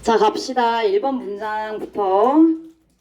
자, 갑시다. 1번 문장부터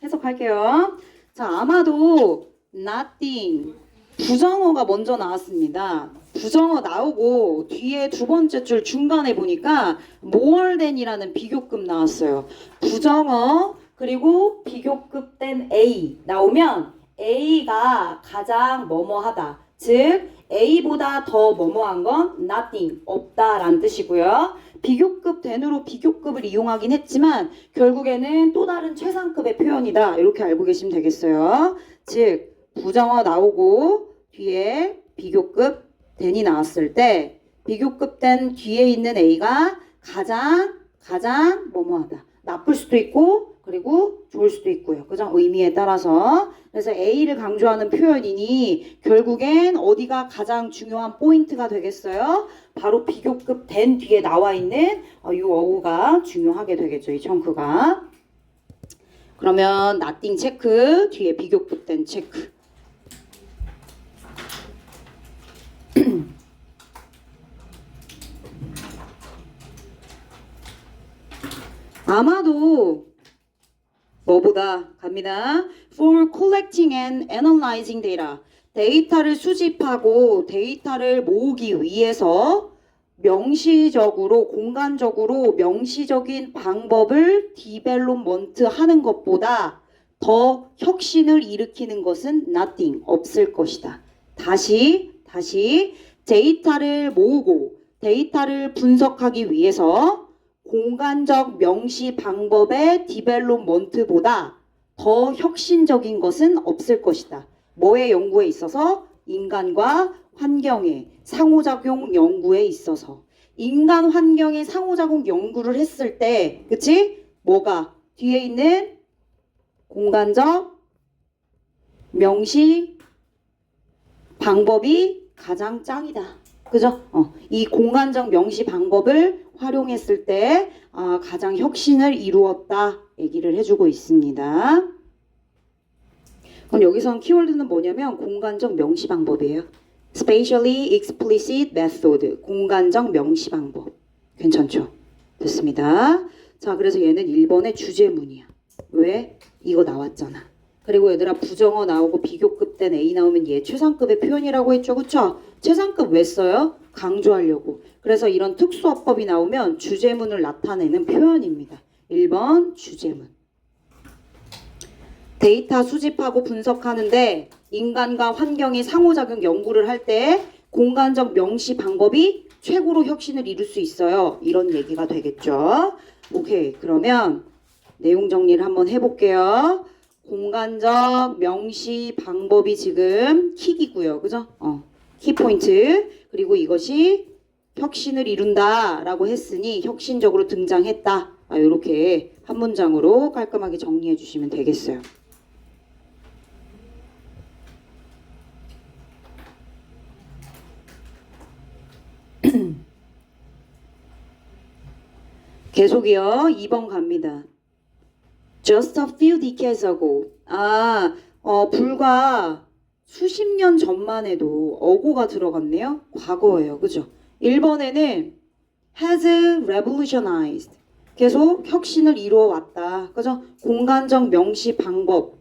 해석할게요. 자, 아마도 nothing 부정어가 먼저 나왔습니다. 부정어 나오고 뒤에 두 번째 줄 중간에 보니까 more than이라는 비교급 나왔어요. 부정어 그리고 비교급 된 A 나오면 A가 가장 뭐뭐하다. 즉 A보다 더 뭐뭐한 건 nothing 없다라는 뜻이고요. 비교급 된으로 비교급을 이용하긴 했지만 결국에는 또 다른 최상급의 표현이다. 이렇게 알고 계시면 되겠어요. 즉 부정어 나오고 뒤에 비교급 된이 나왔을 때 비교급 된 뒤에 있는 A가 가장 뭐뭐하다. 나쁠 수도 있고 그리고 좋을 수도 있고요. 그죠? 의미에 따라서. 그래서 A를 강조하는 표현이니 결국엔 어디가 가장 중요한 포인트가 되겠어요? 바로 비교급 된 뒤에 나와 있는 이 어구가 중요하게 되겠죠. 이 청크가. 그러면 nothing 체크 뒤에 비교급 된 체크. 아마도 뭐보다 갑니다. For collecting and analyzing data. 데이터를 수집하고 데이터를 모으기 위해서 명시적으로 공간적으로 명시적인 방법을 디벨롭먼트 하는 것보다 더 혁신을 일으키는 것은 nothing 없을 것이다. 다시 데이터를 모으고 데이터를 분석하기 위해서 공간적 명시 방법의 디벨롭먼트보다 더 혁신적인 것은 없을 것이다. 뭐의 연구에 있어서? 인간과 환경의 상호작용 연구에 있어서. 인간 환경의 상호작용 연구를 했을 때, 그치? 뭐가? 뒤에 있는 공간적 명시 방법이 가장 짱이다. 그죠? 이 공간적 명시 방법을 활용했을 때 가장 혁신을 이루었다 얘기를 해주고 있습니다. 그럼 여기서 키워드는 뭐냐면 공간적 명시 방법이에요. Spatially explicit method. 공간적 명시 방법. 괜찮죠? 됐습니다. 자, 그래서 얘는 1번의 주제문이야. 왜? 이거 나왔잖아. 그리고 얘들아 부정어 나오고 비교급 된 A 나오면 얘 최상급의 표현이라고 했죠. 그쵸? 최상급 왜 써요? 강조하려고. 그래서 이런 특수어법이 나오면 주제문을 나타내는 표현입니다. 1번 주제문. 데이터 수집하고 분석하는데 인간과 환경의 상호작용 연구를 할 때 공간적 명시 방법이 최고로 혁신을 이룰 수 있어요. 이런 얘기가 되겠죠. 오케이. 그러면 내용 정리를 한번 해볼게요. 공간적 명시 방법이 지금 킥이고요. 그죠? 키포인트. 그리고 이것이 혁신을 이룬다 라고 했으니 혁신적으로 등장했다. 이렇게 한 문장으로 깔끔하게 정리해 주시면 되겠어요. 계속이요. 2번 갑니다. Just a few decades ago. 불과 수십 년 전만 해도 어고가 들어갔네요. 과거예요. 그죠? 1번에는 has revolutionized. 계속 혁신을 이루어 왔다. 그죠? 공간적 명시 방법.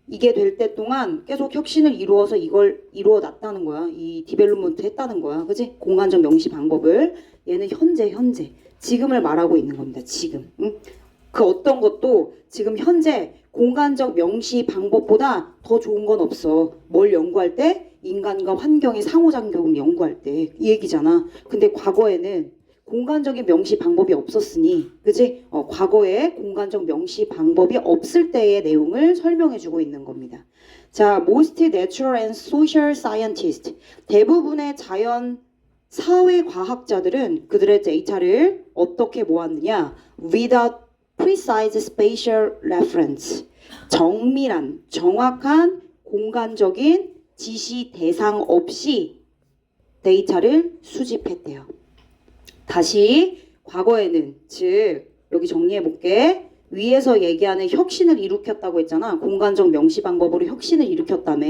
이게 될 때 동안 계속 혁신을 이루어서 이걸 이루어 놨다는 거야. 이 디벨롭먼트 했다는 거야. 그지? 공간적 명시 방법을. 얘는 현재. 지금을 말하고 있는 겁니다. 지금. 응? 그 어떤 것도 지금 현재 공간적 명시 방법보다 더 좋은 건 없어. 뭘 연구할 때? 인간과 환경의 상호작용을 연구할 때. 이 얘기잖아. 근데 과거에는 공간적인 명시 방법이 없었으니, 그지? 과거에 공간적 명시 방법이 없을 때의 내용을 설명해주고 있는 겁니다. 자, most natural and social scientists. 대부분의 자연 사회 과학자들은 그들의 데이터를 어떻게 모았느냐? Without precise spatial reference. 정밀한, 정확한 공간적인 지시 대상 없이 데이터를 수집했대요. 다시 과거에는, 즉 여기 정리해 볼게. 위에서 얘기하는 혁신을 일으켰다고 했잖아. 공간적 명시 방법으로 혁신을 일으켰다며.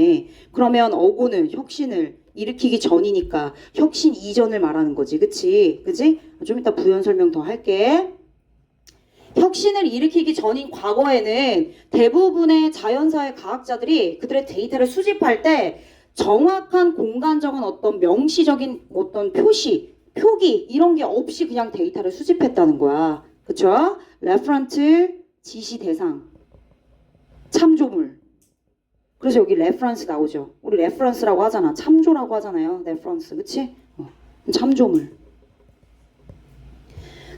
그러면 어고는 혁신을 일으키기 전이니까 혁신 이전을 말하는 거지. 그치? 그치? 좀 이따 부연 설명 더 할게. 혁신을 일으키기 전인 과거에는 대부분의 자연사의 과학자들이 그들의 데이터를 수집할 때 정확한 공간적인 어떤 명시적인 어떤 표시, 표기 이런 게 없이 그냥 데이터를 수집했다는 거야. 그쵸? 레퍼런스, 지시 대상, 참조물. 그래서 여기 레퍼런스 나오죠. 우리 레퍼런스라고 하잖아. 참조라고 하잖아요. 레퍼런스. 그치? 참조물.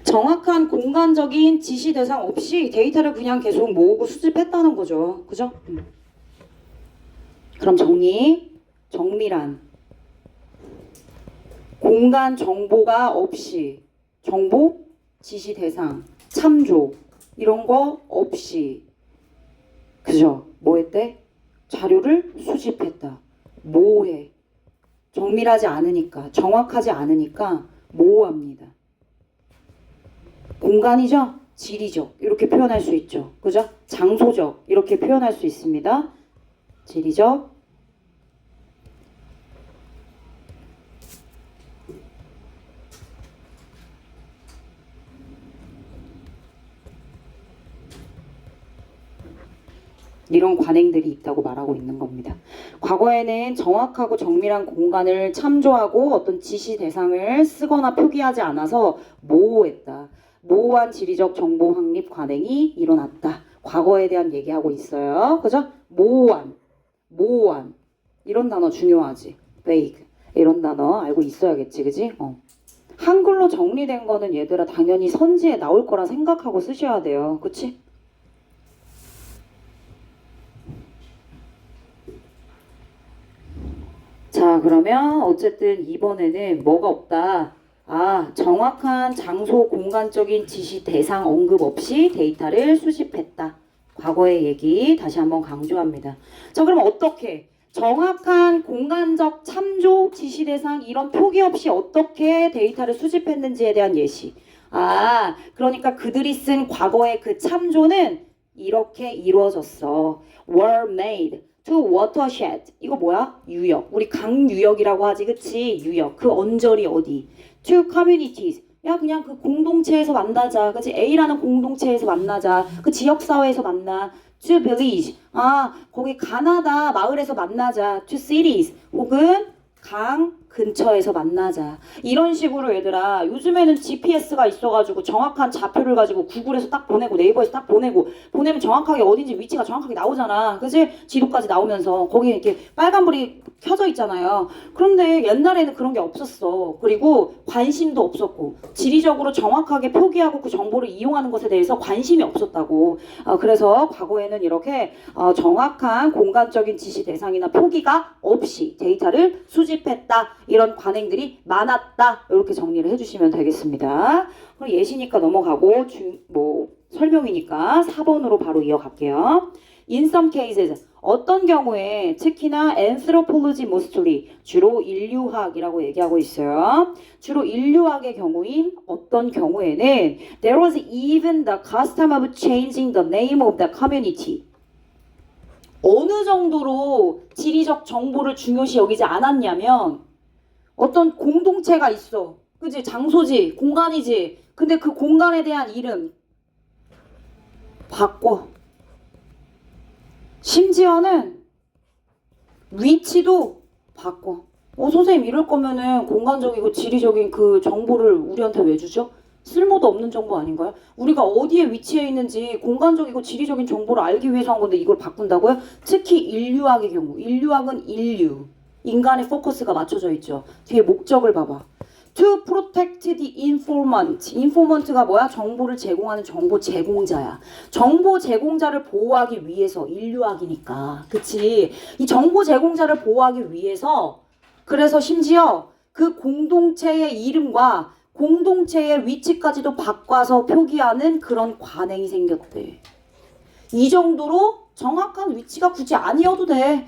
정확한 공간적인 지시 대상 없이 데이터를 그냥 계속 모으고 수집했다는 거죠. 그죠? 그럼 정밀한 공간 정보가 없이 정보, 지시 대상, 참조 이런 거 없이 그죠? 뭐 했대? 자료를 수집했다. 모호해. 정밀하지 않으니까 정확하지 않으니까 모호합니다. 공간이죠? 지리적 이렇게 표현할 수 있죠. 그죠? 장소적 이렇게 표현할 수 있습니다. 지리적 이런 관행들이 있다고 말하고 있는 겁니다. 과거에는 정확하고 정밀한 공간을 참조하고 어떤 지시 대상을 쓰거나 표기하지 않아서 모호했다. 모호한 지리적 정보 확립 관행이 일어났다. 과거에 대한 얘기하고 있어요. 그죠? 모호한 이런 단어 중요하지. vague 이런 단어 알고 있어야겠지. 그지? 한글로 정리된 거는 얘들아 당연히 선지에 나올 거라 생각하고 쓰셔야 돼요. 그치? 자, 그러면 어쨌든 이번에는 뭐가 없다. 정확한 장소 공간적인 지시 대상 언급 없이 데이터를 수집했다. 과거의 얘기 다시 한번 강조합니다. 자, 그럼 어떻게? 정확한 공간적 참조 지시 대상 이런 표기 없이 어떻게 데이터를 수집했는지에 대한 예시. 그러니까 그들이 쓴 과거의 그 참조는 이렇게 이루어졌어. were made to watershed. 이거 뭐야? 유역. 우리 강유역이라고 하지. 그치? 유역. 그 언저리 어디? to communities. 야 그냥 그 공동체에서 만나자. 그치? A라는 공동체에서 만나자. 그 지역사회에서 만나. to village. 거기 가나다 마을에서 만나자. to cities. 혹은 강 근처에서 만나자. 이런 식으로 얘들아 요즘에는 GPS가 있어가지고 정확한 좌표를 가지고 구글에서 딱 보내고 네이버에서 딱 보내면 정확하게 어딘지 위치가 정확하게 나오잖아. 그치? 지도까지 나오면서 거기 이렇게 빨간불이 켜져 있잖아요. 그런데 옛날에는 그런 게 없었어. 그리고 관심도 없었고 지리적으로 정확하게 표기하고 그 정보를 이용하는 것에 대해서 관심이 없었다고. 그래서 과거에는 이렇게 정확한 공간적인 지시 대상이나 표기가 없이 데이터를 수집했다. 이런 관행들이 많았다. 이렇게 정리를 해주시면 되겠습니다. 그럼 예시니까 넘어가고 설명이니까 4번으로 바로 이어갈게요. In some cases 어떤 경우에 특히나 anthropology mostly 주로 인류학이라고 얘기하고 있어요. 주로 인류학의 경우인 어떤 경우에는 there was even the custom of changing the name of the community. 어느 정도로 지리적 정보를 중요시 여기지 않았냐면 어떤 공동체가 있어. 그지? 장소지, 공간이지. 근데 그 공간에 대한 이름 바꿔. 심지어는 위치도 바꿔. 선생님 이럴 거면은 공간적이고 지리적인 그 정보를 우리한테 왜 주죠? 쓸모도 없는 정보 아닌가요? 우리가 어디에 위치해 있는지 공간적이고 지리적인 정보를 알기 위해서 한 건데 이걸 바꾼다고요? 특히 인류학의 경우. 인류학은 인류. 인간의 포커스가 맞춰져 있죠. 뒤에 목적을 봐봐. To protect the informant. informant가 뭐야? 정보를 제공하는 정보 제공자야. 정보 제공자를 보호하기 위해서 인류학이니까. 그치? 이 정보 제공자를 보호하기 위해서 그래서 심지어 그 공동체의 이름과 공동체의 위치까지도 바꿔서 표기하는 그런 관행이 생겼대. 이 정도로 정확한 위치가 굳이 아니어도 돼.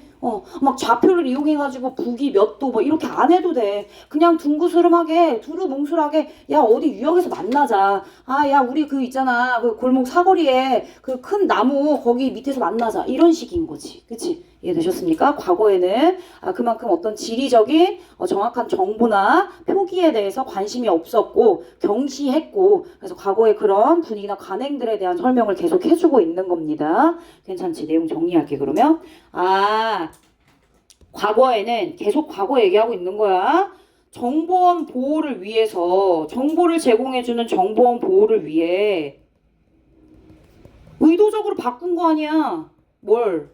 막 좌표를 이용해가지고 북이 몇 도 뭐 이렇게 안 해도 돼. 그냥 둥그스름하게 두루뭉술하게 야 어디 유역에서 만나자. 야 우리 그 있잖아 그 골목 사거리에 그 큰 나무 거기 밑에서 만나자. 이런 식인 거지. 그치? 이해되셨습니까? 과거에는 그만큼 어떤 지리적인 정확한 정보나 표기에 대해서 관심이 없었고 경시했고 그래서 과거의 그런 분위기나 관행들에 대한 설명을 계속 해주고 있는 겁니다. 괜찮지? 내용 정리할게 그러면. 과거에는 계속 과거 얘기하고 있는 거야. 정보원 보호를 위해서 정보를 제공해주는 정보원 보호를 위해 의도적으로 바꾼 거 아니야. 뭘?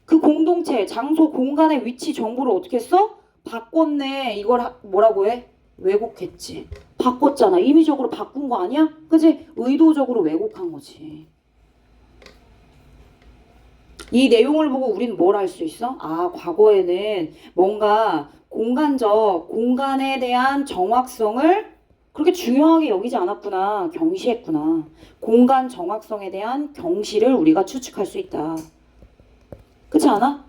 그 공동체, 장소, 공간의 위치 정보를 어떻게 했어? 바꿨네. 이걸 뭐라고 해? 왜곡했지. 바꿨잖아. 임의적으로 바꾼 거 아니야? 그지? 의도적으로 왜곡한 거지. 이 내용을 보고 우리는 뭘 알 수 있어? 과거에는 뭔가 공간에 대한 정확성을 그렇게 중요하게 여기지 않았구나. 경시했구나. 공간 정확성에 대한 경시를 우리가 추측할 수 있다. 그렇지 않아?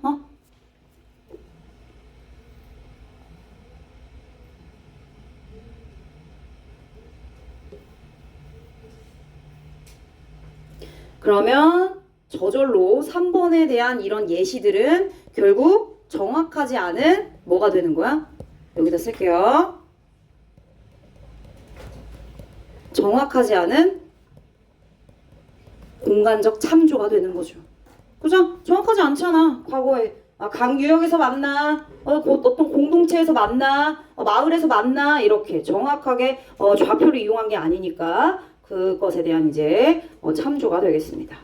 그러면 저절로 3번에 대한 이런 예시들은 결국 정확하지 않은 뭐가 되는 거야? 여기다 쓸게요. 정확하지 않은 공간적 참조가 되는 거죠. 그죠? 정확하지 않잖아. 과거에 강유역에서 만나, 어떤 공동체에서 만나, 마을에서 만나 이렇게 정확하게 좌표를 이용한 게 아니니까 그것에 대한 이제 참조가 되겠습니다.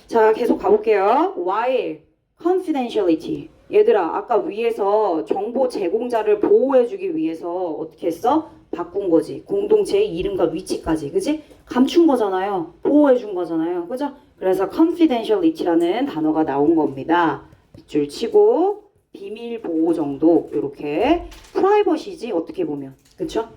자, 계속 가볼게요. While confidentiality. 얘들아, 아까 위에서 정보 제공자를 보호해주기 위해서 어떻게 했어? 바꾼 거지. 공동체의 이름과 위치까지. 그지? 감춘 거잖아요. 보호해준 거잖아요. 그죠? 그래서 confidentiality라는 단어가 나온 겁니다. 빗줄 치고 비밀 보호 정도 이렇게 프라이버시지 어떻게 보면. 그쵸?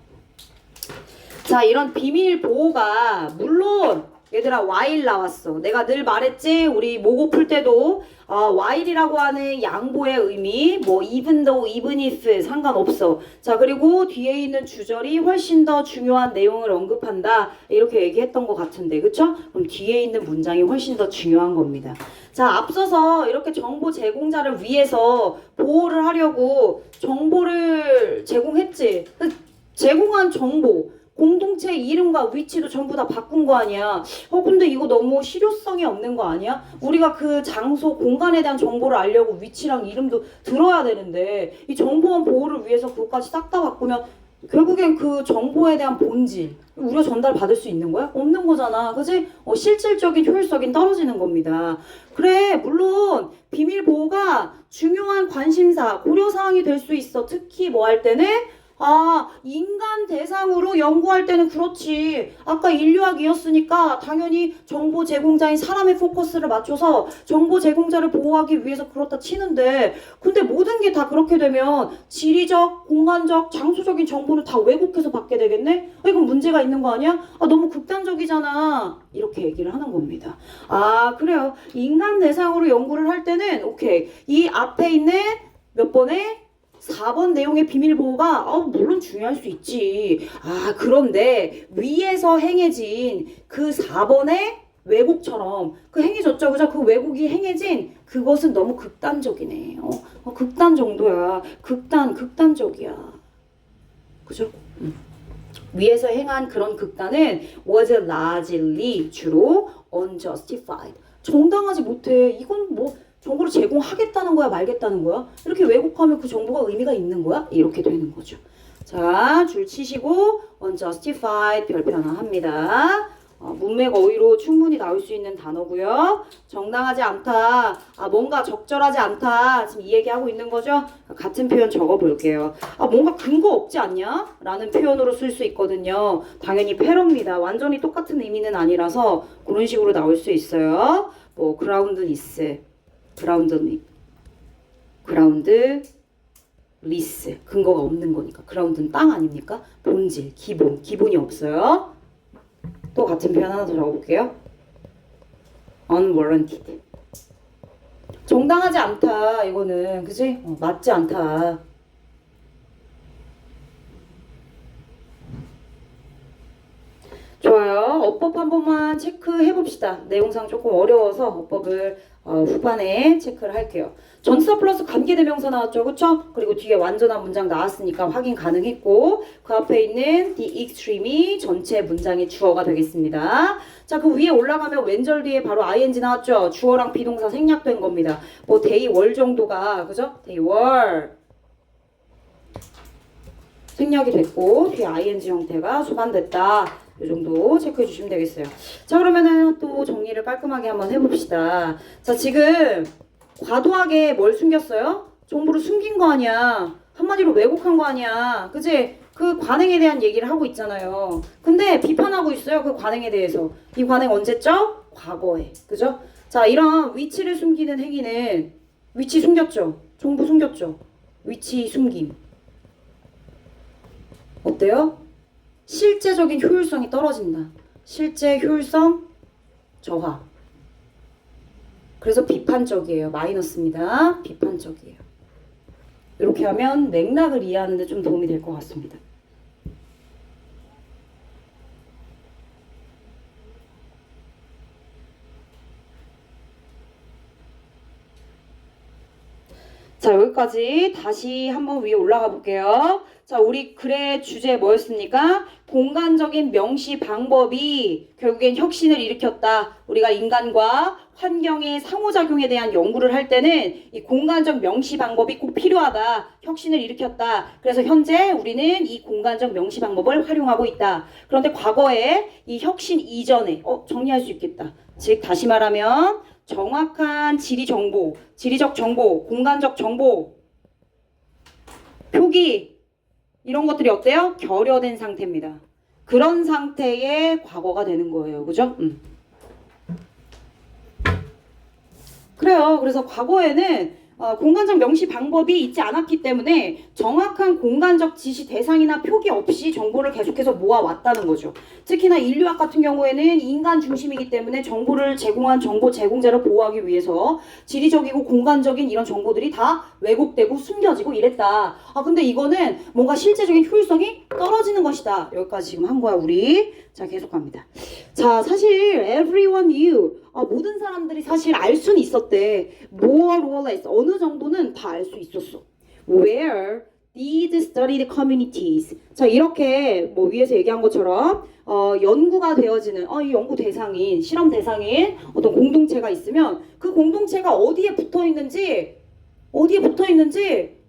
자, 이런 비밀 보호가 물론 얘들아 while 나왔어. 내가 늘 말했지 우리 모고 풀 때도 while이라고 하는 양보의 의미 뭐 even though, even if 상관없어. 자, 그리고 뒤에 있는 주절이 훨씬 더 중요한 내용을 언급한다 이렇게 얘기했던 것 같은데 그쵸? 그럼 뒤에 있는 문장이 훨씬 더 중요한 겁니다. 자, 앞서서 이렇게 정보 제공자를 위해서 보호를 하려고 정보를 제공했지. 제공한 정보 공동체 이름과 위치도 전부 다 바꾼 거 아니야. 근데 이거 너무 실효성이 없는 거 아니야? 우리가 그 장소, 공간에 대한 정보를 알려고 위치랑 이름도 들어야 되는데 이 정보원 보호를 위해서 그것까지 싹 다 바꾸면 결국엔 그 정보에 대한 본질 우리가 전달받을 수 있는 거야? 없는 거잖아. 그지? 실질적인 효율성이 떨어지는 겁니다. 그래, 물론 비밀 보호가 중요한 관심사, 고려사항이 될 수 있어. 특히 뭐 할 때는 인간 대상으로 연구할 때는 그렇지. 아까 인류학이었으니까 당연히 정보 제공자인 사람의 포커스를 맞춰서 정보 제공자를 보호하기 위해서 그렇다 치는데 근데 모든 게 다 그렇게 되면 지리적, 공간적, 장소적인 정보는 다 왜곡해서 받게 되겠네? 이건 문제가 있는 거 아니야? 너무 극단적이잖아. 이렇게 얘기를 하는 겁니다. 그래요. 인간 대상으로 연구를 할 때는 오케이. 이 앞에 있는 몇 번에 4번 내용의 비밀보호가 물론 중요할 수 있지. 그런데 위에서 행해진 그 4번의 왜곡처럼 행해졌죠. 그죠? 그 왜곡이 행해진 그것은 너무 극단적이네. 극단 정도야. 극단적이야. 그죠? 위에서 행한 그런 극단은 was largely 주로 unjustified. 정당하지 못해. 이건 뭐 정보를 제공하겠다는 거야 말겠다는 거야? 이렇게 왜곡하면 그 정보가 의미가 있는 거야? 이렇게 되는 거죠. 자, 줄 치시고 unjustified 별표현합니다. 문맥 어휘로 충분히 나올 수 있는 단어고요. 정당하지 않다. 뭔가 적절하지 않다. 지금 이 얘기하고 있는 거죠? 같은 표현 적어볼게요. 뭔가 근거 없지 않냐? 라는 표현으로 쓸 수 있거든요. 당연히 패러입니다. 완전히 똑같은 의미는 아니라서 그런 식으로 나올 수 있어요. 뭐 groundless. 그라운드 리스 근거가 없는 거니까 그라운드는 땅 아닙니까? 본질, 기본이 없어요. 또 같은 표현 하나 더 적어볼게요. unwarranted 정당하지 않다. 이거는 그치? 맞지 않다. 좋아요. 어법 한 번만 체크해 봅시다. 내용상 조금 어려워서 어법을 후반에 체크를 할게요. 전치사 플러스 관계대명사 나왔죠, 그쵸? 그리고 뒤에 완전한 문장 나왔으니까 확인 가능했고, 그 앞에 있는 the extreme이 전체 문장의 주어가 되겠습니다. 자, 그 위에 올라가면 왼절 뒤에 바로 ing 나왔죠? 주어랑 비동사 생략된 겁니다. 뭐 day 월 정도가, 그죠? day 월 생략이 됐고, 뒤에 ing 형태가 수반됐다. 이 정도 체크해 주시면 되겠어요. 자, 그러면은 또 정리를 깔끔하게 한번 해봅시다. 자, 지금 과도하게 뭘 숨겼어요? 정보를 숨긴 거 아니야. 한마디로 왜곡한 거 아니야. 그치? 그 관행에 대한 얘기를 하고 있잖아요. 근데 비판하고 있어요. 그 관행에 대해서. 이 관행 언제죠? 과거에. 그죠? 자, 이런 위치를 숨기는 행위는 위치 숨겼죠? 정보 숨겼죠? 위치 숨김. 어때요? 실제적인 효율성이 떨어진다. 실제 효율성 저하. 그래서 비판적이에요. 마이너스입니다. 비판적이에요. 이렇게 하면 맥락을 이해하는 데 좀 도움이 될 것 같습니다. 자, 여기까지 다시 한번 위에 올라가 볼게요. 자, 우리 글의 주제 뭐였습니까? 공간적인 명시 방법이 결국엔 혁신을 일으켰다. 우리가 인간과 환경의 상호작용에 대한 연구를 할 때는 이 공간적 명시 방법이 꼭 필요하다. 혁신을 일으켰다. 그래서 현재 우리는 이 공간적 명시 방법을 활용하고 있다. 그런데 과거에 이 혁신 이전에 정리할 수 있겠다. 즉 다시 말하면 정확한 지리적 정보, 공간적 정보, 표기 이런 것들이 어때요? 결여된 상태입니다. 그런 상태의 과거가 되는 거예요. 그죠? 그래요. 그래서 과거에는 공간적 명시 방법이 있지 않았기 때문에 정확한 공간적 지시 대상이나 표기 없이 정보를 계속해서 모아왔다는 거죠. 특히나 인류학 같은 경우에는 인간 중심이기 때문에 정보를 제공한 정보 제공자를 보호하기 위해서 지리적이고 공간적인 이런 정보들이 다 왜곡되고 숨겨지고 이랬다. 근데 이거는 뭔가 실제적인 효율성이 떨어지는 것이다. 여기까지 지금 한 거야, 우리. 자, 계속 갑니다. 자, 사실 everyone knew. 모든 사람들이 사실 알 수는 있었대. more or less 어느 정도는 다 알 수 있었어. Where these studied communities. 자, 이렇게 뭐 위에서 얘기한 것처럼 연구가 되어지는 이 연구 대상인 실험 대상인 어떤 공동체가 있으면 그 공동체가 어디에 붙어 있는지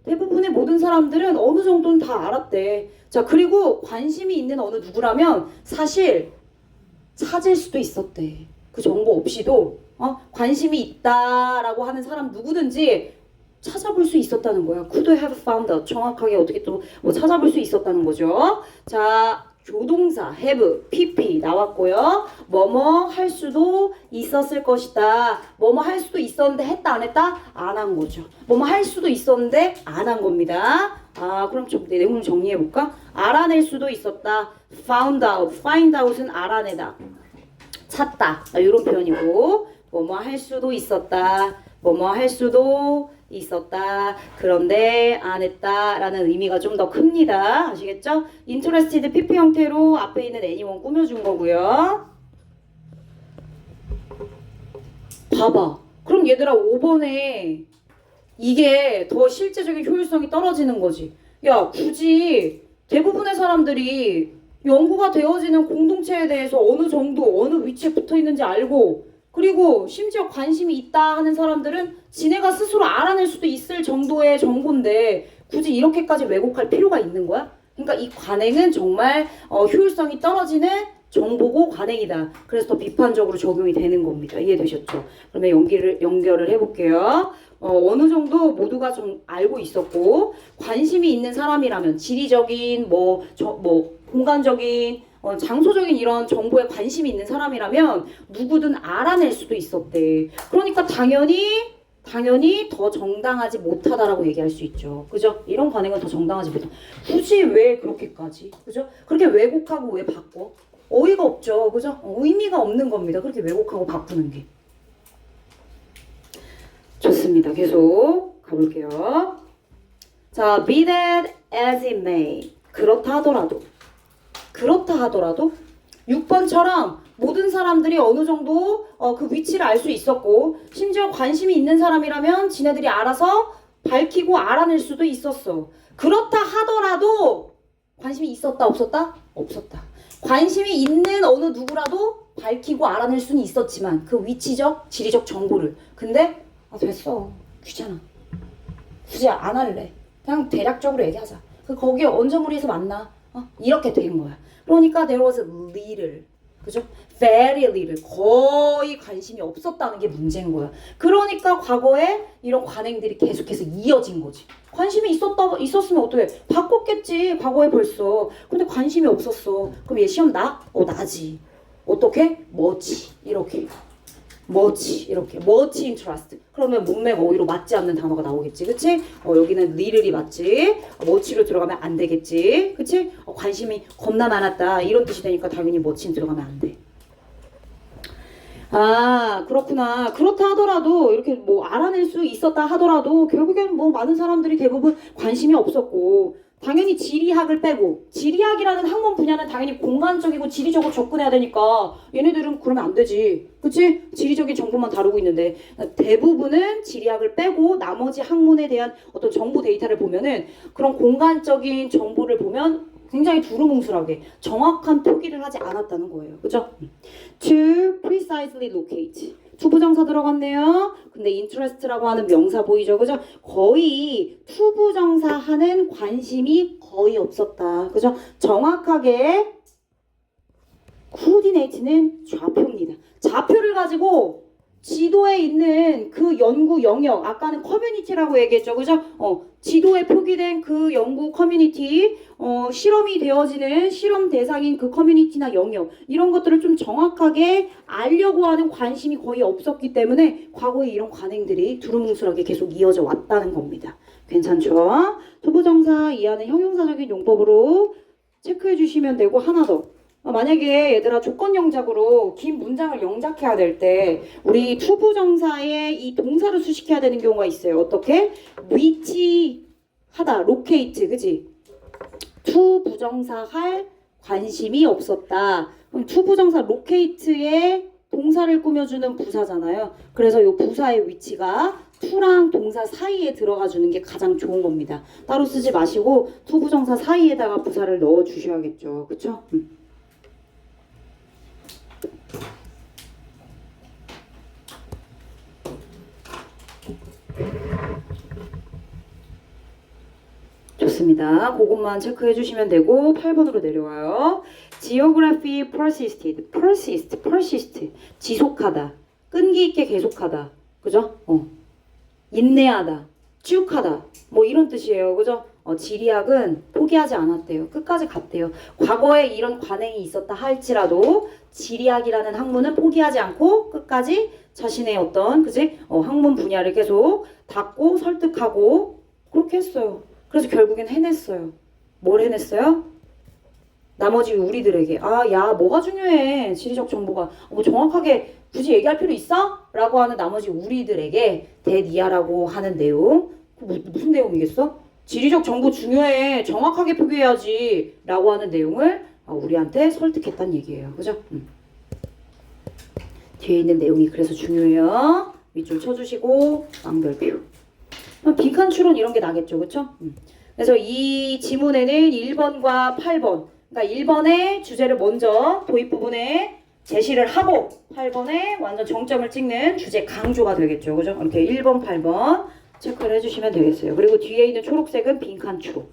대부분의 모든 사람들은 어느 정도는 다 알았대. 자, 그리고 관심이 있는 어느 누구라면 사실 찾을 수도 있었대. 그 정보 없이도 관심이 있다라고 하는 사람 누구든지 찾아볼 수 있었다는 거야. could have found out. 정확하게 어떻게 또 뭐 찾아볼 수 있었다는 거죠. 자, 조동사 have, pp 나왔고요. 뭐뭐 할 수도 있었을 것이다. 뭐뭐 할 수도 있었는데 했다 안 했다? 안 한 거죠. 뭐뭐 할 수도 있었는데 안 한 겁니다. 그럼 좀 내용을 정리해 볼까? 알아낼 수도 있었다. find out은 알아내다. 찾다. 이런 표현이고 뭐뭐 할 수도 있었다. 뭐뭐 할 수도 있었다. 그런데 안 했다 라는 의미가 좀 더 큽니다. 아시겠죠? interested PP 형태로 앞에 있는 anyone 꾸며준 거고요. 봐봐. 그럼 얘들아 5번에 이게 더 실제적인 효율성이 떨어지는 거지. 야, 굳이 대부분의 사람들이 연구가 되어지는 공동체에 대해서 어느 정도 어느 위치에 붙어 있는지 알고 그리고 심지어 관심이 있다 하는 사람들은 지네가 스스로 알아낼 수도 있을 정도의 정보인데 굳이 이렇게까지 왜곡할 필요가 있는 거야? 그러니까 이 관행은 정말 효율성이 떨어지는 정보고 관행이다. 그래서 더 비판적으로 적용이 되는 겁니다. 이해되셨죠? 그러면 연결을 해볼게요. 어느 정도 모두가 좀 알고 있었고 관심이 있는 사람이라면 지리적인 공간적인 장소적인 이런 정보에 관심이 있는 사람이라면 누구든 알아낼 수도 있었대. 그러니까 당연히 더 정당하지 못하다라고 얘기할 수 있죠. 그죠? 이런 관행은 더 정당하지 못하다. 굳이 왜 그렇게까지? 그죠? 그렇게 왜곡하고 왜 바꿔? 어이가 없죠. 그죠? 의미가 없는 겁니다. 그렇게 왜곡하고 바꾸는 게. 좋습니다. 계속 가볼게요. 자, be that as it may. 그렇다 하더라도 6번처럼 모든 사람들이 어느 정도 그 위치를 알 수 있었고 심지어 관심이 있는 사람이라면 지네들이 알아서 밝히고 알아낼 수도 있었어. 그렇다 하더라도 관심이 있었다 없었다? 없었다. 관심이 있는 어느 누구라도 밝히고 알아낼 수는 있었지만 그 위치적, 지리적 정보를. 근데 됐어. 귀찮아. 굳이 안 할래. 그냥 대략적으로 얘기하자. 거기 언저무리에서 만나. 이렇게 된 거야. 그러니까 there was little. 그죠? Very little. 거의 관심이 없었다는 게 문제인 거야. 그러니까 과거에 이런 관행들이 계속해서 이어진 거지. 관심이 있었으면 어떡해? 바꿨겠지. 과거에 벌써. 근데 관심이 없었어. 그럼 얘 시험 나? 나지. 어떻게? 뭐지? 이렇게. much 이렇게 much interest. 그러면 문맥 어휘로 맞지 않는 단어가 나오겠지, 그치? 여기는 little이 맞지. much로 들어가면 안 되겠지, 그치? 관심이 겁나 많았다 이런 뜻이 되니까 당연히 much는 들어가면 안 돼. 아, 그렇구나. 그렇다 하더라도 이렇게 뭐 알아낼 수 있었다 하더라도 결국엔 뭐 많은 사람들이 대부분 관심이 없었고 당연히 지리학을 빼고 지리학이라는 학문 분야는 당연히 공간적이고 지리적으로 접근해야 되니까 얘네들은 그러면 안 되지. 그치? 지리적인 정보만 다루고 있는데 대부분은 지리학을 빼고 나머지 학문에 대한 어떤 정보 데이터를 보면은 그런 공간적인 정보를 보면 굉장히 두루뭉술하게 정확한 표기를 하지 않았다는 거예요. 그죠? To precisely locate. 투부정사 들어갔네요. 근데 interest라고 하는 명사 보이죠? 그죠? 거의 투부정사하는 관심이 거의 없었다. 그죠? 정확하게 coordinate는 좌표입니다. 좌표를 가지고 지도에 있는 그 연구 영역, 아까는 커뮤니티라고 얘기했죠. 그죠? 지도에 표기된 그 연구 커뮤니티, 실험이 되어지는 실험 대상인 그 커뮤니티나 영역, 이런 것들을 좀 정확하게 알려고 하는 관심이 거의 없었기 때문에 과거에 이런 관행들이 두루뭉술하게 계속 이어져 왔다는 겁니다. 괜찮죠? 투부정사 이하는 형용사적인 용법으로 체크해 주시면 되고, 하나 더. 만약에 얘들아 조건 영작으로 긴 문장을 영작해야 될 때 우리 투부정사에 이 동사를 수식해야 되는 경우가 있어요. 어떻게? 위치하다, locate, 그지? 투부정사 할 관심이 없었다. 그럼 투부정사 locate에 동사를 꾸며주는 부사잖아요. 그래서 이 부사의 위치가 투랑 동사 사이에 들어가 주는 게 가장 좋은 겁니다. 따로 쓰지 마시고 투부정사 사이에다가 부사를 넣어 주셔야겠죠. 그쵸? 좋습니다. 그것만 체크해 주시면 되고 8번으로 내려와요. Geography persisted. persist. 지속하다. 끈기 있게 계속하다. 그죠? 인내하다. 쭉 하다. 뭐 이런 뜻이에요. 그죠? 지리학은 포기하지 않았대요. 끝까지 갔대요. 과거에 이런 관행이 있었다 할지라도 지리학이라는 학문은 포기하지 않고 끝까지 자신의 어떤 그지? 학문 분야를 계속 닫고 설득하고 그렇게 했어요. 그래서 결국엔 해냈어요. 뭘 해냈어요? 나머지 우리들에게 야 뭐가 중요해 지리적 정보가 뭐 정확하게 굳이 얘기할 필요 있어? 라고 하는 나머지 우리들에게 대니아라고 하는 내용. 무슨 내용이겠어? 지리적 정보 중요해 정확하게 표기해야지 라고 하는 내용을 우리한테 설득했다는 얘기예요. 그죠? 뒤에 있는 내용이 그래서 중요해요. 밑줄 쳐주시고 망별표. 빈칸 추론 이런 게 나겠죠. 그쵸? 그래서 이 지문에는 1번과 8번 그러니까 1번의 주제를 먼저 도입 부분에 제시를 하고 8번에 완전 정점을 찍는 주제 강조가 되겠죠. 그죠? 이렇게 1번, 8번 체크를 해주시면 되겠어요. 그리고 뒤에 있는 초록색은 빈칸 추론.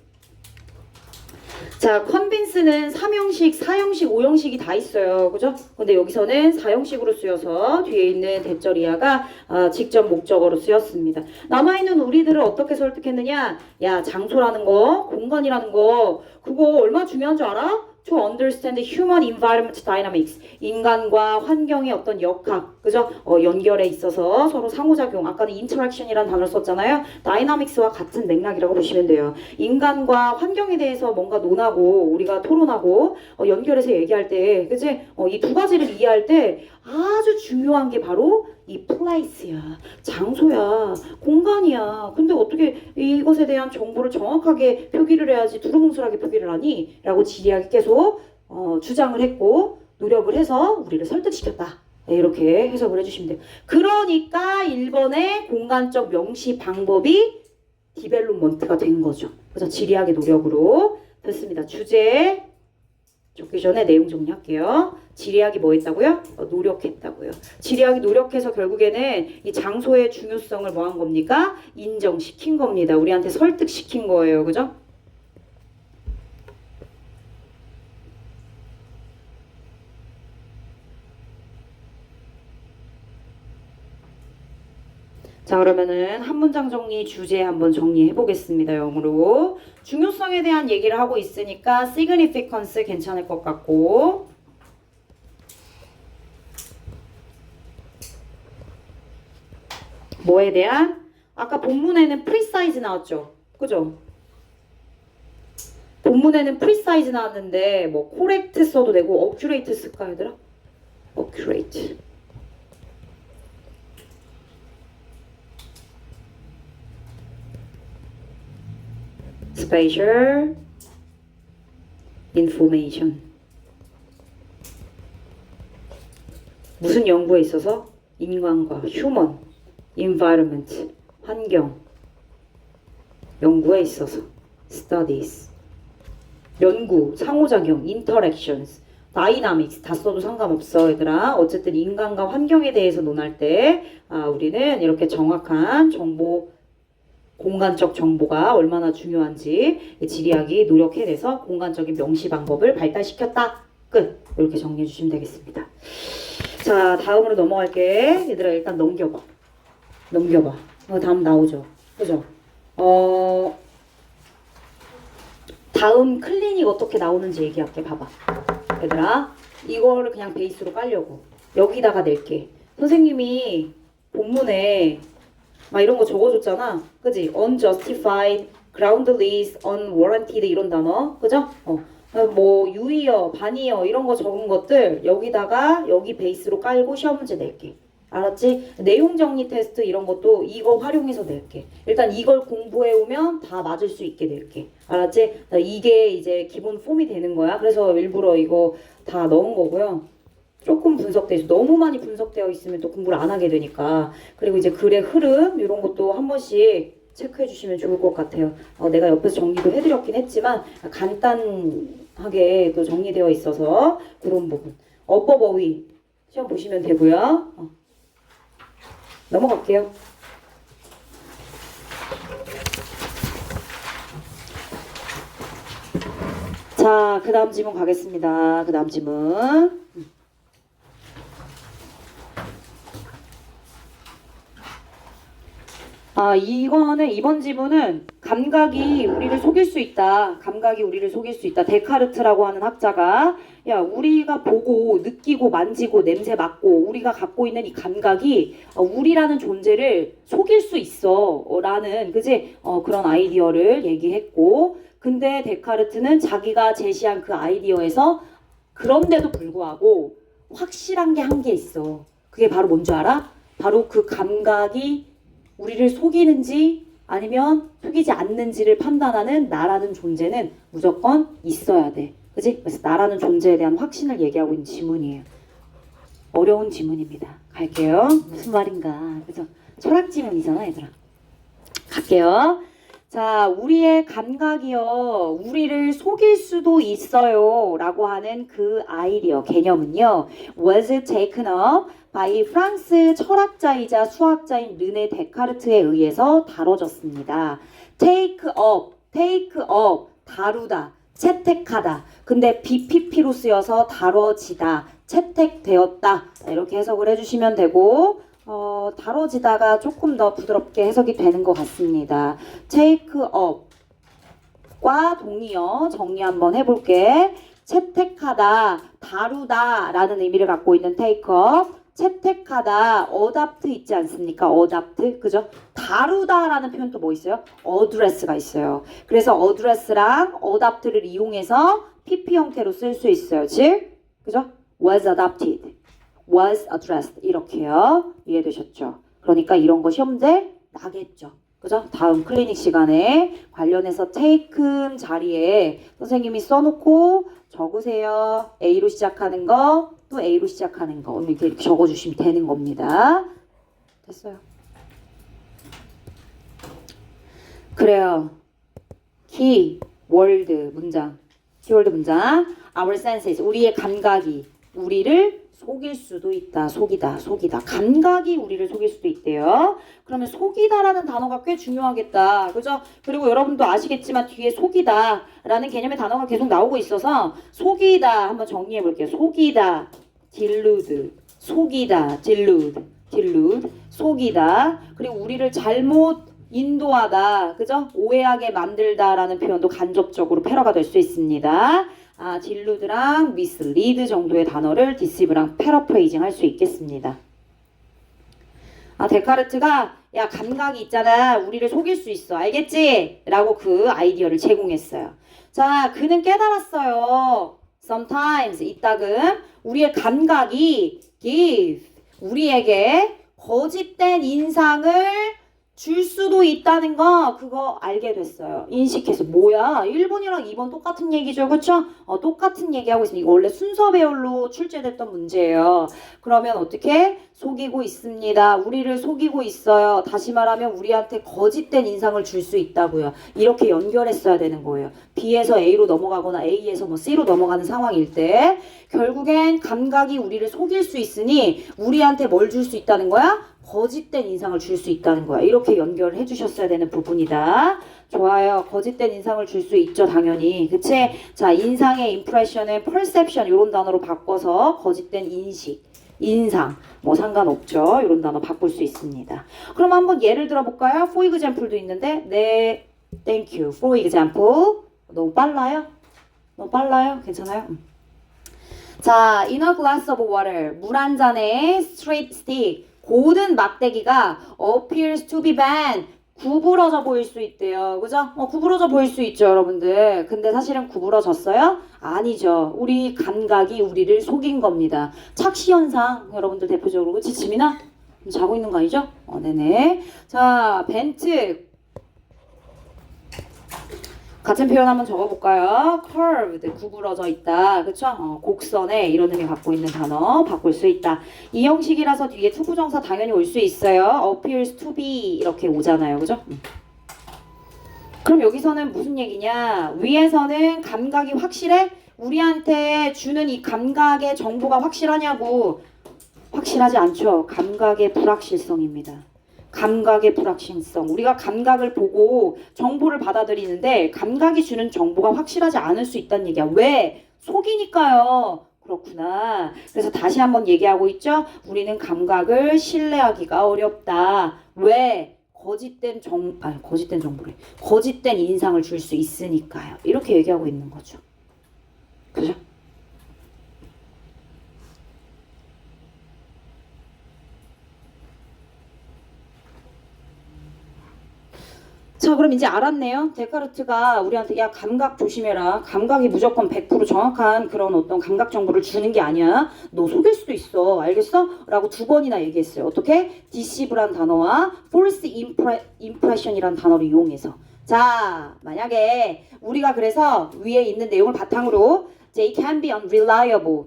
자, 컨빈스는 3형식, 4형식, 5형식이 다 있어요. 그죠? 근데 여기서는 4형식으로 쓰여서 뒤에 있는 대절 이하가 직접 목적어로 쓰였습니다. 남아있는 우리들을 어떻게 설득했느냐? 야, 장소라는 거, 공간이라는 거, 그거 얼마나 중요한 줄 알아? To understand human environment dynamics. 인간과 환경의 어떤 역학, 그죠? 연결에 있어서 서로 상호작용. 아까는 interaction이라는 단어를 썼잖아요. dynamics와 같은 맥락이라고 보시면 돼요. 인간과 환경에 대해서 뭔가 논하고 우리가 토론하고 연결해서 얘기할 때, 그지? 이 두 가지를 이해할 때 아주 중요한 게 바로 이 place야, 장소야, 공간이야. 근데 어떻게 이것에 대한 정보를 정확하게 표기를 해야지 두루뭉술하게 표기를 하니? 라고 지리학이 계속 주장을 했고 노력을 해서 우리를 설득시켰다. 네, 이렇게 해석을 해주시면 돼요. 그러니까 1번의 공간적 명시 방법이 디벨롭먼트가 된 거죠. 그래서 지리학의 노력으로 됐습니다. 주제 적기 전에 내용 정리할게요. 지리학이 뭐 했다고요? 노력했다고요. 지리학이 노력해서 결국에는 이 장소의 중요성을 뭐 한 겁니까? 인정시킨 겁니다. 우리한테 설득시킨 거예요. 그죠? 자, 그러면은 한 문장 정리 주제 한번 정리해 보겠습니다. 영어로. 중요성에 대한 얘기를 하고 있으니까 significance 괜찮을 것 같고, 뭐에 대한? 아까 본문에는 precise 나왔죠? 그죠? 본문에는 precise 나왔는데 뭐 correct 써도 되고 accurate 쓸까 얘들아? accurate. spatial information. 무슨 연구에 있어서? 인간과 human, environment, 환경 연구에 있어서 studies, 연구, 상호작용, interactions, dynamics 다 써도 상관없어 얘들아. 어쨌든 인간과 환경에 대해서 논할 때 우리는 이렇게 정확한 정보, 공간적 정보가 얼마나 중요한지 지리학이 노력해내서 공간적인 명시 방법을 발달시켰다. 끝. 이렇게 정리해 주시면 되겠습니다. 자, 다음으로 넘어갈게. 얘들아 일단 넘겨봐. 다음 나오죠. 그죠? 다음 클리닉 어떻게 나오는지 얘기할게. 봐봐. 얘들아 이거를 그냥 베이스로 깔려고 여기다가 낼게. 선생님이 본문에 막 이런 거 적어줬잖아. 그지? unjustified, groundless, unwarranted 이런 단어. 그죠? 뭐 유의어, 반의어 이런 거 적은 것들 여기다가 여기 베이스로 깔고 시험 문제 낼게. 알았지? 내용 정리 테스트 이런 것도 이거 활용해서 낼게. 일단 이걸 공부해 오면 다 맞을 수 있게 낼게. 알았지? 이게 이제 기본 폼이 되는 거야. 그래서 일부러 이거 다 넣은 거고요. 조금 분석돼 있어. 너무 많이 분석되어 있으면 또 공부를 안 하게 되니까. 그리고 이제 글의 흐름 이런 것도 한 번씩 체크해 주시면 좋을 것 같아요. 내가 옆에서 정리도 해드렸긴 했지만 간단하게 또 정리되어 있어서 그런 부분. 어법 어휘 시험 보시면 되고요. 넘어갈게요. 자, 그 다음 지문 가겠습니다. 그 다음 지문. 이번 지문은 감각이 우리를 속일 수 있다. 데카르트라고 하는 학자가 우리가 보고 느끼고 만지고 냄새 맡고 우리가 갖고 있는 이 감각이 우리라는 존재를 속일 수 있어 라는 그지? 그런 아이디어를 얘기했고, 근데 데카르트는 자기가 제시한 그 아이디어에서 그런데도 불구하고 확실한 게 한 개 있어. 그게 바로 뭔 줄 알아? 바로 그 감각이 우리를 속이는지 아니면 속이지 않는지를 판단하는 나라는 존재는 무조건 있어야 돼. 그치? 그래서 나라는 존재에 대한 확신을 얘기하고 있는 지문이에요. 어려운 지문입니다. 갈게요. 무슨 말인가. 그죠? 철학 지문이잖아, 얘들아. 갈게요. 자, 우리의 감각이요, 우리를 속일 수도 있어요 라고 하는 그 아이디어, 개념은요, was taken up by 프랑스 철학자이자 수학자인 르네 데카르트에 의해서 다뤄졌습니다. take up, 다루다, 채택하다. 근데 BPP로 쓰여서 다뤄지다, 채택되었다. 이렇게 해석을 해주시면 되고, 다뤄지다가 조금 더 부드럽게 해석이 되는 것 같습니다. take up과 동의어 정리 한번 해볼게. 채택하다, 다루다 라는 의미를 갖고 있는 take up, 채택하다, adopt 있지 않습니까? adopt, 그죠? 다루다 라는 표현 또 뭐 있어요? address가 있어요. 그래서 address랑 adopt를 이용해서 PP 형태로 쓸 수 있어요. 즉, 그죠? was adopted, was addressed 이렇게요. 이해되셨죠? 그러니까 이런 거 시험제 나겠죠. 그죠? 다음 클리닉 시간에 관련해서 taken 자리에 선생님이 써놓고 적으세요. A로 시작하는 거, 또 A로 시작하는 거. 이렇게 적어주시면 되는 겁니다. 됐어요. 그래요. 키월드 문장. 키월드 문장. Our senses. 우리의 감각이 우리를 속일 수도 있다. 속이다. 감각이 우리를 속일 수도 있대요. 그러면 속이다라는 단어가 꽤 중요하겠다. 그죠? 그리고 여러분도 아시겠지만 뒤에 속이다 라는 개념의 단어가 계속 나오고 있어서 속이다 한번 정리해 볼게요. 속이다. delude. 속이다. delude. 속이다. 그리고 우리를 잘못 인도하다. 그죠? 오해하게 만들다라는 표현도 간접적으로 패러가 될 수 있습니다. 딜루드랑 mislead 정도의 단어를 deceive랑 패러프레이징 할 수 있겠습니다. 데카르트가 야 감각이 있잖아. 우리를 속일 수 있어. 알겠지? 라고 그 아이디어를 제공했어요. 자, 그는 깨달았어요. sometimes 이따금 우리의 감각이 give 우리에게 거짓된 인상을 줄 수도 있다는 거 그거 알게 됐어요. 인식해서 뭐야 1번이랑 2번 똑같은 얘기죠. 그쵸? 똑같은 얘기하고 있습니다. 이거 원래 순서 배열로 출제됐던 문제예요. 그러면 어떻게? 속이고 있습니다. 우리를 속이고 있어요. 다시 말하면 우리한테 거짓된 인상을 줄 수 있다고요. 이렇게 연결했어야 되는 거예요. B에서 A로 넘어가거나 A에서 뭐 C로 넘어가는 상황일 때 결국엔 감각이 우리를 속일 수 있으니 우리한테 뭘 줄 수 있다는 거야? 거짓된 인상을 줄 수 있다는 거야. 이렇게 연결을 해주셨어야 되는 부분이다. 좋아요. 거짓된 인상을 줄 수 있죠. 당연히. 그치? 자, 인상의 impression은 perception 이런 단어로 바꿔서 거짓된 인식, 인상 뭐 상관없죠. 이런 단어 바꿀 수 있습니다. 그럼 한번 예를 들어볼까요? For example도 있는데 네, thank you. For example 너무 빨라요? 괜찮아요? 자, in a glass of water 물 한 잔에 straight stick 고든 막대기가 appears to be bent 구부러져 보일 수 있대요. 그죠? 구부러져 보일 수 있죠, 여러분들. 근데 사실은 구부러졌어요? 아니죠. 우리 감각이 우리를 속인 겁니다. 착시현상, 여러분들 대표적으로. 그치, 지민아? 자고 있는 거 아니죠? 네네. 자, 벤트. 같은 표현 한번 적어볼까요? curved, 구부러져 있다. 그쵸? 곡선에 이런 의미 갖고 있는 단어 바꿀 수 있다. 이 형식이라서 뒤에 투부정사 당연히 올 수 있어요. appears to be 이렇게 오잖아요. 그죠? 그럼 여기서는 무슨 얘기냐? 위에서는 감각이 확실해? 우리한테 주는 이 감각의 정보가 확실하냐고. 확실하지 않죠. 감각의 불확실성입니다. 감각의 불확실성. 우리가 감각을 보고 정보를 받아들이는데 감각이 주는 정보가 확실하지 않을 수 있다는 얘기야. 왜? 속이니까요. 그렇구나. 그래서 다시 한번 얘기하고 있죠. 우리는 감각을 신뢰하기가 어렵다. 왜? 거짓된 정보래. 거짓된 인상을 줄 수 있으니까요. 이렇게 얘기하고 있는 거죠. 그죠? 자, 그럼 이제 알았네요. 데카르트가 우리한테 야 감각 조심해라. 감각이 무조건 100% 정확한 그런 어떤 감각 정보를 주는 게 아니야. 너 속일 수도 있어. 알겠어? 라고 2번이나 얘기했어요. 어떻게? deceive란 단어와 false impression이란 단어를 이용해서. 자, 만약에 우리가 그래서 위에 있는 내용을 바탕으로 they can be unreliable.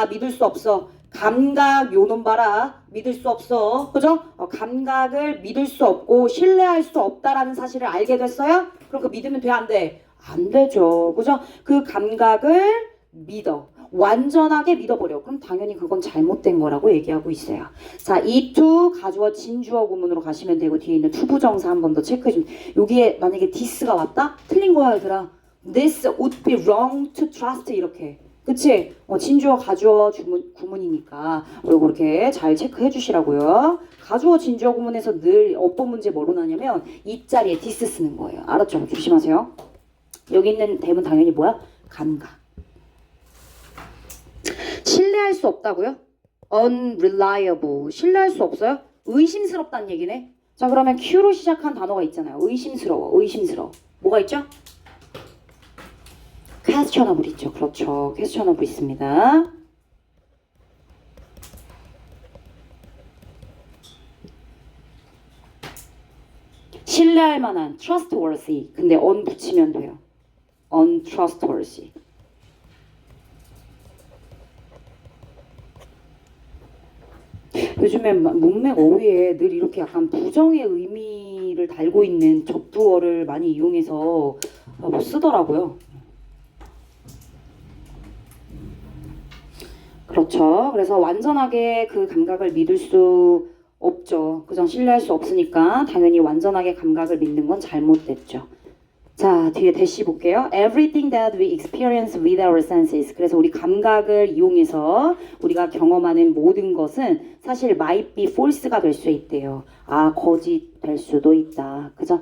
믿을 수 없어. 감각 요놈 봐라. 믿을 수 없어. 그죠? 감각을 믿을 수 없고 신뢰할 수 없다라는 사실을 알게 됐어요? 그럼 그 믿으면 돼? 안 돼? 안 되죠. 그죠? 그 감각을 믿어. 완전하게 믿어버려. 그럼 당연히 그건 잘못된 거라고 얘기하고 있어요. 자, 이 to 가주어 진주어 구문으로 가시면 되고 뒤에 있는 투부정사 한 번 더 체크해주면 여기에 만약에 this가 왔다? 틀린 거야 얘들아. This would be wrong to trust 이렇게. 그치? 진주어 가주어 구문이니까 이거 이렇게 잘 체크해 주시라고요. 가주어 진주어 구문에서 늘 어법 문제 뭐로 나냐면 이 자리에 this 쓰는 거예요. 알았죠? 조심하세요. 여기 있는 대문 당연히 뭐야? 감각. 신뢰할 수 없다고요? unreliable. 신뢰할 수 없어요? 의심스럽다는 얘기네. 자, 그러면 Q로 시작한 단어가 있잖아요. 의심스러워. 뭐가 있죠? questionable 있죠. 그렇죠. questionable 있습니다. 신뢰할 만한 trustworthy. 근데 on 붙이면 돼요. untrustworthy. 요즘에 문맥 어휘에 늘 이렇게 약간 부정의 의미를 달고 있는 접두어를 많이 이용해서 뭐 쓰더라고요. 그렇죠. 그래서 완전하게 그 감각을 믿을 수 없죠. 그죠? 신뢰할 수 없으니까 당연히 완전하게 감각을 믿는 건 잘못됐죠. 자, 뒤에 대시 볼게요. Everything that we experience with our senses. 그래서 우리 감각을 이용해서 우리가 경험하는 모든 것은 사실 might be false가 될 수 있대요. 아, 거짓 될 수도 있다. 그죠?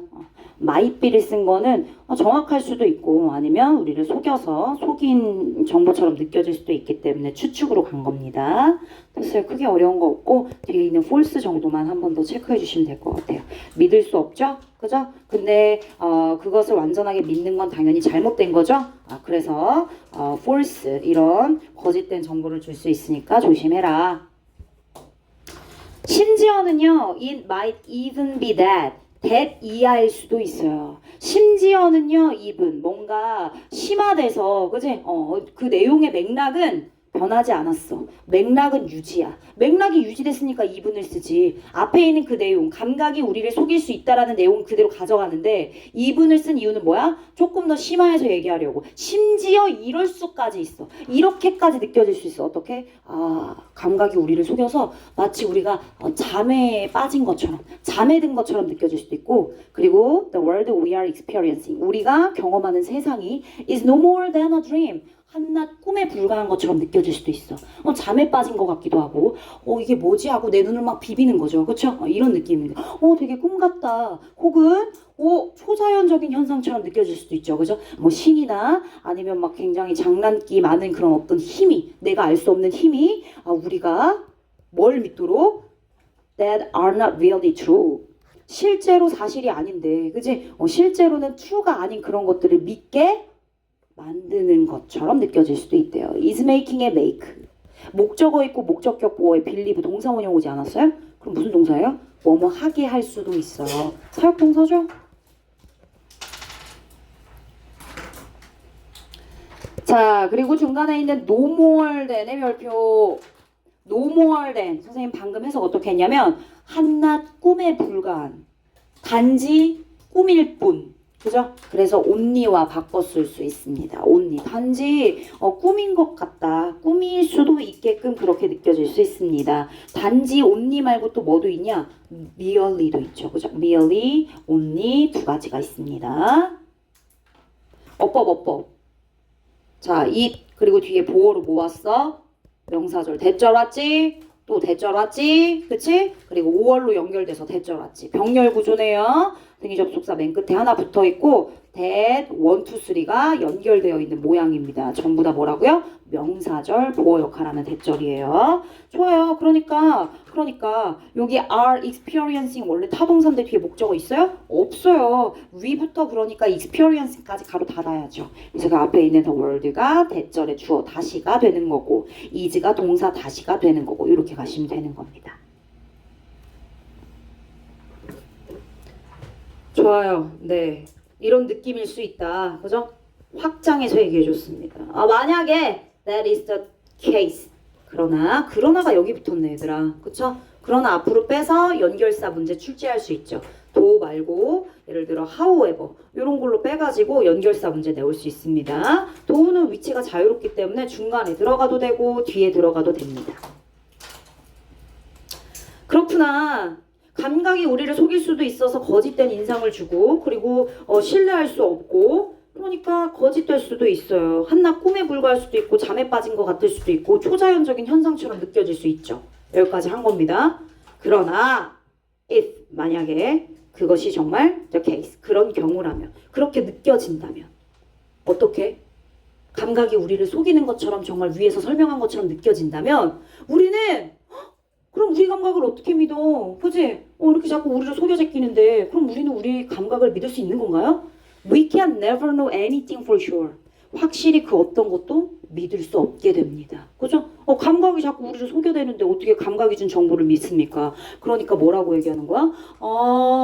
might be를 쓴 거는 정확할 수도 있고 아니면 우리를 속여서 속인 정보처럼 느껴질 수도 있기 때문에 추측으로 간 겁니다. 됐어요. 크게 어려운 거 없고 뒤에 있는 false 정도만 한 번 더 체크해 주시면 될 것 같아요. 믿을 수 없죠? 그죠? 근데 그것을 완전하게 믿는 건 당연히 잘못된 거죠? 그래서 false 이런 거짓된 정보를 줄 수 있으니까 조심해라. 심지어는요, it might even be that 이하일 수도 있어요. 심지어는요, even 뭔가 심화돼서, 그지? 그 내용의 맥락은 변하지 않았어. 맥락은 유지야. 맥락이 유지됐으니까 even을 쓰지. 앞에 있는 그 내용, 감각이 우리를 속일 수 있다라는 내용 그대로 가져가는데 even을 쓴 이유는 뭐야? 조금 더 심화해서 얘기하려고. 심지어 이럴 수까지 있어. 이렇게까지 느껴질 수 있어. 어떻게? 감각이 우리를 속여서 마치 우리가 잠에 빠진 것처럼, 잠에 든 것처럼 느껴질 수도 있고, 그리고 the world we are experiencing, 우리가 경험하는 세상이 is no more than a dream. 한낱 꿈에 불과한 것처럼 느껴질 수도 있어. 잠에 빠진 것 같기도 하고, 이게 뭐지 하고 내 눈을 막 비비는 거죠. 그쵸? 이런 느낌입니다. 되게 꿈 같다. 혹은, 초자연적인 현상처럼 느껴질 수도 있죠. 그죠? 뭐 신이나 아니면 막 굉장히 장난기 많은 그런 어떤 힘이, 내가 알 수 없는 힘이, 우리가 뭘 믿도록? That are not really true. 실제로 사실이 아닌데, 그지? 실제로는 true가 아닌 그런 것들을 믿게 만드는 것처럼 느껴질 수도 있대요. is making의 make. 목적어 있고 목적격 보어에 believe 동사원형 오지 않았어요? 그럼 무슨 동사예요? 뭐뭐 하게 할 수도 있어요. 사역동사죠? 자, 그리고 중간에 있는 no more than의 별표. no more than. 선생님 방금 해석 어떻게 했냐면 한낱 꿈에 불과한. 단지 꿈일 뿐. 그죠? 그래서 only와 바꿔 쓸 수 있습니다. only. 단지 꿈인 것 같다. 꿈일 수도 있게끔 그렇게 느껴질 수 있습니다. 단지 only 말고 또 뭐도 있냐? merely도 있죠. 그죠? merely, only 두 가지가 있습니다. 어법. 자, it 그리고 뒤에 보어로 모았어. 명사절 대절 왔지? 또 대절 왔지? 그치? 그리고 5월로 연결돼서 대절 왔지. 병렬 구조네요. 등위 접속사 맨 끝에 하나 붙어 있고 that, 1, 2, 3가 연결되어 있는 모양입니다. 전부 다 뭐라고요? 명사절, 보어 역할하는 대절이에요. 좋아요. 그러니까 여기 are experiencing 원래 타동사인데 뒤에 목적어 있어요? 없어요. 위부터 그러니까 experiencing까지 가로 닫아야죠. 그래서 그 앞에 있는 the world가 대절의 주어 다시가 되는 거고 is가 동사 다시가 되는 거고 이렇게 가시면 되는 겁니다. 좋아요. 네. 이런 느낌일 수 있다. 그죠? 확장해서 얘기해 줬습니다. 만약에 that is the case. 그러나가 여기 붙었네, 얘들아. 그쵸? 그러나 앞으로 빼서 연결사 문제 출제할 수 있죠. 도 말고 예를 들어 however 이런 걸로 빼가지고 연결사 문제 내올 수 있습니다. 도는 위치가 자유롭기 때문에 중간에 들어가도 되고 뒤에 들어가도 됩니다. 그렇구나. 감각이 우리를 속일 수도 있어서 거짓된 인상을 주고 그리고 신뢰할 수 없고 그러니까 거짓될 수도 있어요. 한낱 꿈에 불과할 수도 있고 잠에 빠진 것 같을 수도 있고 초자연적인 현상처럼 느껴질 수 있죠. 여기까지 한 겁니다. 그러나 if 만약에 그것이 정말 the case 그런 경우라면 그렇게 느껴진다면 어떻게? 감각이 우리를 속이는 것처럼 정말 위에서 설명한 것처럼 느껴진다면 우리는 그럼 우리 감각을 어떻게 믿어? 그지? 이렇게 자꾸 우리를 속여 제끼는데 그럼 우리는 우리 감각을 믿을 수 있는 건가요? We can never know anything for sure. 확실히 그 어떤 것도 믿을 수 없게 됩니다. 그죠? 감각이 자꾸 우리를 속여대는데 어떻게 감각이 준 정보를 믿습니까? 그러니까 뭐라고 얘기하는 거야?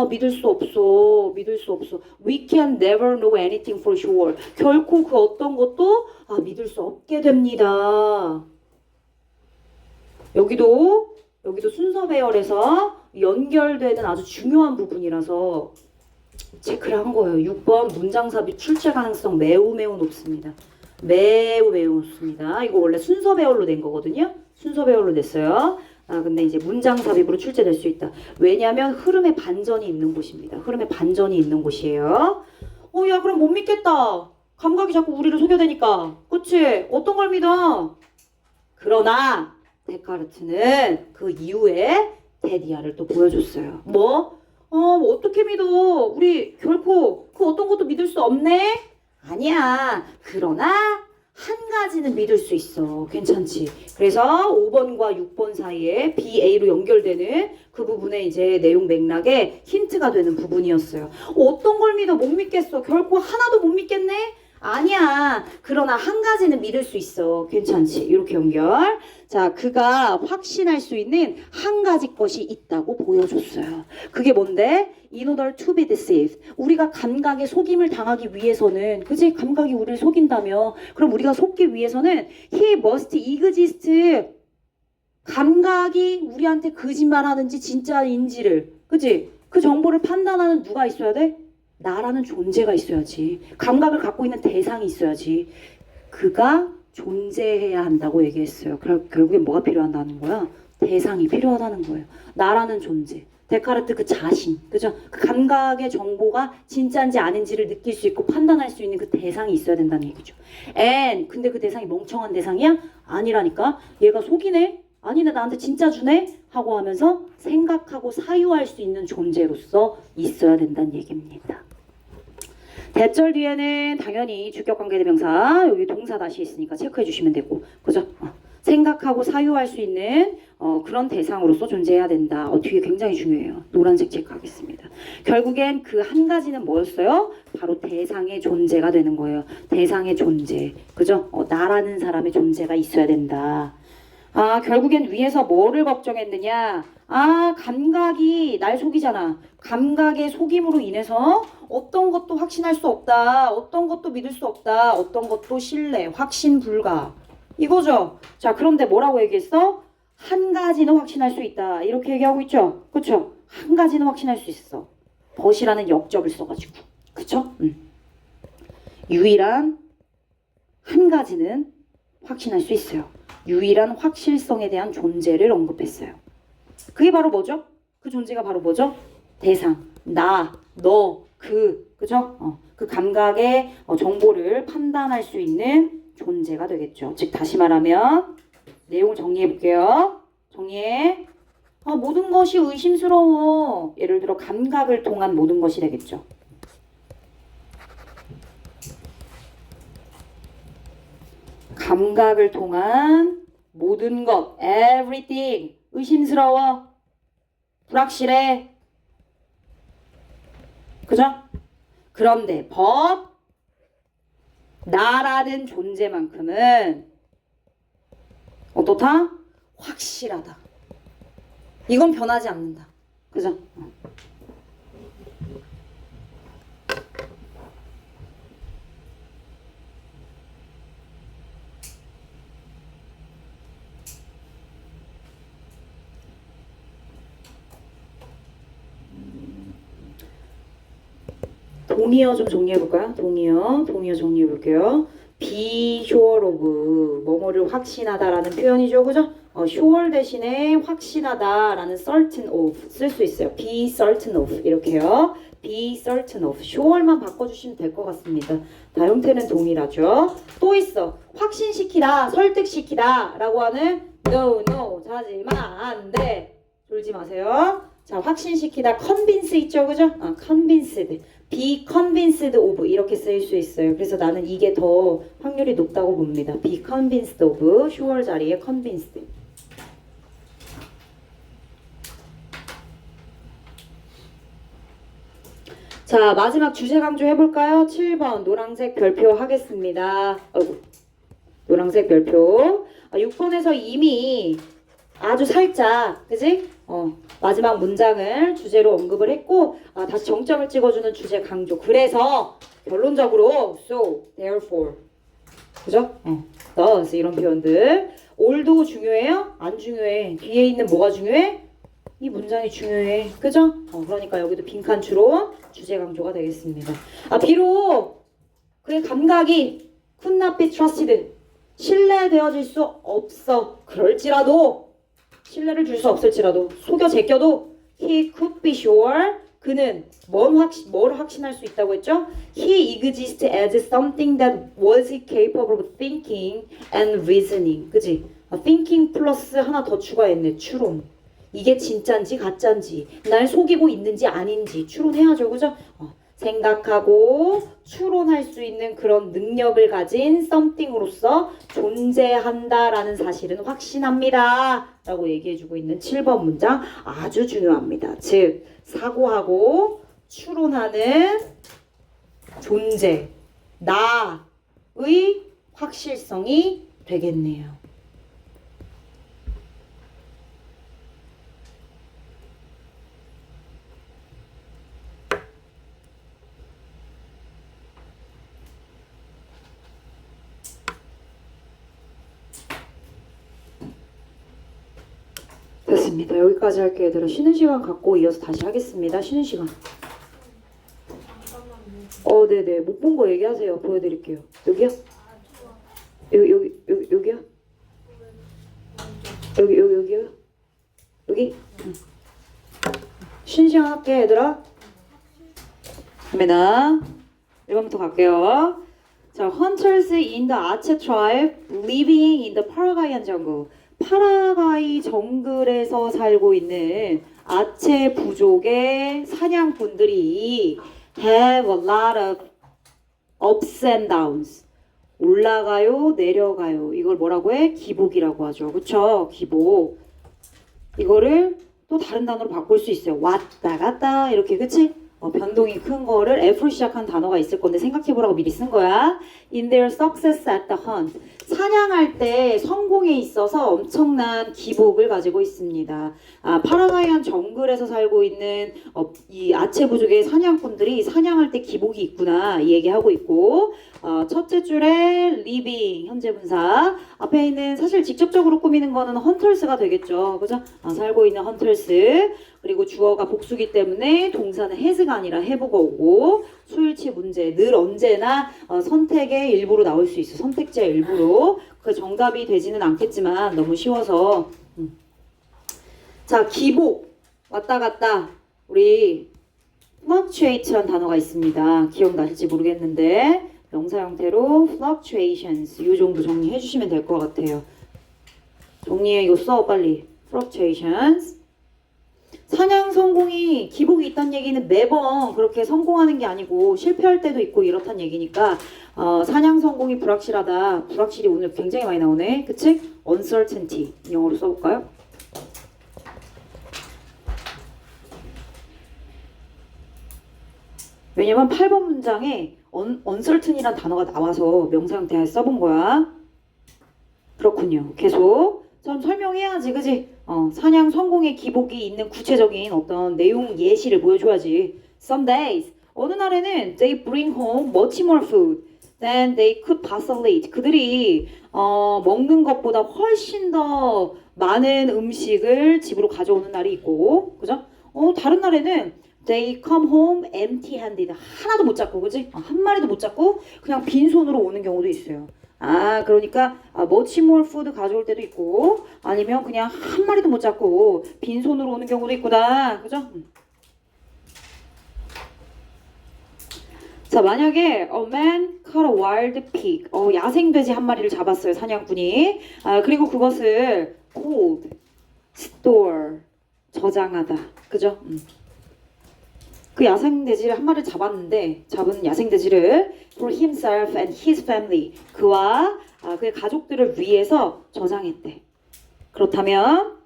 믿을 수 없어. 믿을 수 없어. We can never know anything for sure. 결코 그 어떤 것도 믿을 수 없게 됩니다. 여기도 순서 배열에서 연결되는 아주 중요한 부분이라서 체크를 한 거예요. 6번 문장삽입 출제 가능성 매우 높습니다. 매우 높습니다. 이거 원래 순서 배열로 낸 거거든요. 순서 배열로 냈어요. 근데 이제 문장 삽입으로 출제될 수 있다. 왜냐하면 흐름의 반전이 있는 곳입니다. 흐름의 반전이 있는 곳이에요. 야 그럼 못 믿겠다. 감각이 자꾸 우리를 속여대니까. 그치? 어떤 걸 믿어? 그러나 데카르트는 그 이후에 데디아를 또 보여줬어요. 뭐 어떻게 믿어? 우리 결코 그 어떤 것도 믿을 수 없네? 아니야. 그러나 한 가지는 믿을 수 있어. 괜찮지? 그래서 5번과 6번 사이에 BA로 연결되는 그 부분에 이제 내용 맥락에 힌트가 되는 부분이었어요. 어떤 걸 믿어? 못 믿겠어. 결코 하나도 못 믿겠네? 아니야. 그러나 한 가지는 믿을 수 있어. 괜찮지? 이렇게 연결. 자, 그가 확신할 수 있는 한 가지 것이 있다고 보여줬어요. 그게 뭔데? In order to be deceived. 우리가 감각에 속임을 당하기 위해서는, 그치? 감각이 우리를 속인다며. 그럼 우리가 속기 위해서는 he must exist. 감각이 우리한테 거짓말하는지 진짜인지를, 그치? 그 정보를 판단하는 누가 있어야 돼? 나라는 존재가 있어야지. 감각을 갖고 있는 대상이 있어야지. 그가 존재해야 한다고 얘기했어요. 결국엔 뭐가 필요하다는 거야? 대상이 필요하다는 거예요. 나라는 존재. 데카르트 그 자신, 그죠? 그 감각의 정보가 진짜인지 아닌지를 느낄 수 있고 판단할 수 있는 그 대상이 있어야 된다는 얘기죠. 근데 그 대상이 멍청한 대상이야? 아니라니까. 얘가 속이네? 아니네, 나한테 진짜 주네? 하고 하면서 생각하고 사유할 수 있는 존재로서 있어야 된다는 얘기입니다. 대절 뒤에는 당연히 주격관계대명사 여기 동사 다시 있으니까 체크해 주시면 되고, 그죠? 생각하고 사유할 수 있는 그런 대상으로서 존재해야 된다. 뒤에 굉장히 중요해요. 노란색 체크하겠습니다. 결국엔 그 한 가지는 뭐였어요? 바로 대상의 존재가 되는 거예요. 대상의 존재, 그죠? 나라는 사람의 존재가 있어야 된다. 결국엔 위에서 뭐를 걱정했느냐? 감각이 날 속이잖아. 감각의 속임으로 인해서 어떤 것도 확신할 수 없다. 어떤 것도 믿을 수 없다. 어떤 것도 신뢰, 확신 불가. 이거죠. 자, 그런데 뭐라고 얘기했어? 한 가지는 확신할 수 있다. 이렇게 얘기하고 있죠. 그쵸? 한 가지는 확신할 수 있어. 벗이라는 역접을 써가지고. 그쵸? 유일한 한 가지는 확신할 수 있어요. 유일한 확실성에 대한 존재를 언급했어요. 그게 바로 뭐죠? 그 존재가 바로 뭐죠? 대상, 나, 너, 그죠? 그 감각의 정보를 판단할 수 있는 존재가 되겠죠. 즉 다시 말하면 내용을 정리해 볼게요. 정리해. 모든 것이 의심스러워. 예를 들어 감각을 통한 모든 것이 되겠죠. 감각을 통한 모든 것, everything, 의심스러워, 불확실해. 그죠? 그런데 but 나라는 존재만큼은 어떻다? 확실하다. 이건 변하지 않는다. 그죠? 동의어 좀 정리해볼까요? 동의어 정리해볼게요. be sure of, 뭐뭐를 확신하다라는 표현이죠. 그죠? sure 대신에 확신하다라는 certain of 쓸 수 있어요. be certain of 이렇게요. be certain of, sure만 바꿔주시면 될 것 같습니다. 다 형태는 동일하죠. 또 있어. 확신시키다, 설득시키다 라고 하는 no, 하지마, 안 돼. 졸지 마세요. 자, 확신시키다, convince 있죠. 그죠? convinced. be convinced of 이렇게 쓰일 수 있어요. 그래서 나는 이게 더 확률이 높다고 봅니다. be convinced of, sure 자리에 convinced. 자, 마지막 주제 강조 해볼까요? 7번 노란색 별표 하겠습니다. 노란색 별표. 6번에서 이미 아주 살짝, 그지? 마지막 문장을 주제로 언급을 했고, 다시 정점을 찍어주는 주제 강조. 그래서 결론적으로 so, therefore, 그죠? thus 이런 표현들. all도 중요해요? 안 중요해. 뒤에 있는 뭐가 중요해? 이 문장이 중요해. 그죠? 그러니까 여기도 빈칸 추론 주제 강조가 되겠습니다. 비록 그의 감각이 could not be trusted. 신뢰되어질 수 없어. 그럴지라도 신뢰를 줄 수 없을지라도 속여 제껴도 he could be sure. 그는 뭘 확신할 수 있다고 했죠? He exists as something that was capable of thinking and reasoning. 그지? thinking 플러스 하나 더 추가했네. 추론. 이게 진짠지 가짠지 날 속이고 있는지 아닌지 추론해야죠. 그죠? 생각하고 추론할 수 있는 그런 능력을 가진 something으로서 존재한다라는 사실은 확신합니다. 라고 얘기해주고 있는 7번 문장 아주 중요합니다. 즉 사고하고 추론하는 존재, 나의 확실성이 되겠네요. 됐습니다. 여기까지 할게요. 얘들아 쉬는 시간 갖고 이어서 다시 하겠습니다. 쉬는 시간. 네네. 못 본 거 얘기하세요. 보여드릴게요. 여기요? 여기요? 여기요? 여기? 쉬는 시간 할게 얘들아. 갑니다. 1번부터 갈게요. 자, hunters in the Ache tribe living in the Paragayan jungle. 파라과이 정글에서 살고 있는 아체 부족의 사냥꾼들이 have a lot of ups and downs. 올라가요, 내려가요. 이걸 뭐라고 해? 기복이라고 하죠. 그쵸? 기복. 이거를 또 다른 단어로 바꿀 수 있어요. 왔다 갔다 이렇게, 그치? 변동이 큰 거를 F로 시작한 단어가 있을 건데 생각해보라고 미리 쓴 거야. In their success at the hunt. 사냥할 때 성공에 있어서 엄청난 기복을 가지고 있습니다. 파라과이안 정글에서 살고 있는 이 아체 부족의 사냥꾼들이 사냥할 때 기복이 있구나 이 얘기하고 있고, 첫째 줄에 living 현재 분사 앞에 있는 사실 직접적으로 꾸미는 거는 헌터스가 되겠죠. 그죠? 살고 있는 헌터스. 그리고 주어가 복수기 때문에 동사는 has가 아니라 have가 오고, 수일치 문제 늘 언제나 선택의 일부로 나올 수 있어. 선택지의 일부로. 그 정답이 되지는 않겠지만 너무 쉬워서. 자, 기복 왔다 갔다. 우리 fluctuate란 단어가 있습니다. 기억나실지 모르겠는데 명사 형태로 fluctuations 이 정도 정리해 주시면 될 것 같아요. 정리해. 이거 써 빨리. fluctuations. 사냥 성공이 기복이 있다는 얘기는 매번 그렇게 성공하는 게 아니고 실패할 때도 있고 이렇다는 얘기니까 사냥 성공이 불확실하다. 불확실이 오늘 굉장히 많이 나오네. 그치? uncertainty 영어로 써볼까요? 왜냐면 8번 문장에 uncertain이란 단어가 나와서 명사 형태에 써본 거야. 그렇군요. 계속 좀 설명해야지, 그지? 사냥 성공의 기복이 있는 구체적인 어떤 내용 예시를 보여줘야지. Some days, 어느 날에는 they bring home much more food than they could possibly eat. 그들이 먹는 것보다 훨씬 더 많은 음식을 집으로 가져오는 날이 있고, 그죠? 다른 날에는 they come home empty-handed. 하나도 못 잡고, 그지? 한 마리도 못 잡고 그냥 빈손으로 오는 경우도 있어요. 그러니까 much more food 가져올 때도 있고, 아니면 그냥 한 마리도 못 잡고 빈손으로 오는 경우도 있구나. 그죠? 자, 만약에 a man caught a wild pig. 야생돼지 한 마리를 잡았어요, 사냥꾼이. 그리고 그것을 hold, store, 저장하다. 그죠? 그 야생돼지를 한 마리를 잡은 야생돼지를 for himself and his family, 그와 그의 가족들을 위해서 저장했대. 그렇다면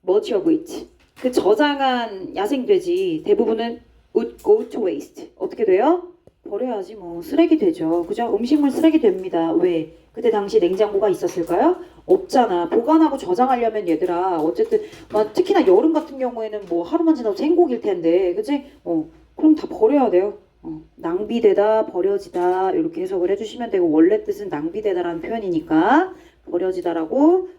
much of it, 그 저장한 야생돼지 대부분은 would go to waste. 어떻게 돼요? 버려야지 뭐 쓰레기 되죠. 그죠? 음식물 쓰레기 됩니다. 왜? 그때 당시 냉장고가 있었을까요? 없잖아. 보관하고 저장하려면 얘들아 어쨌든 특히나 여름 같은 경우에는 뭐 하루만 지나도 생고기일 텐데 그지? 그럼 다 버려야 돼요. 낭비되다, 버려지다 이렇게 해석을 해주시면 되고 원래 뜻은 낭비되다라는 표현이니까 버려지다라고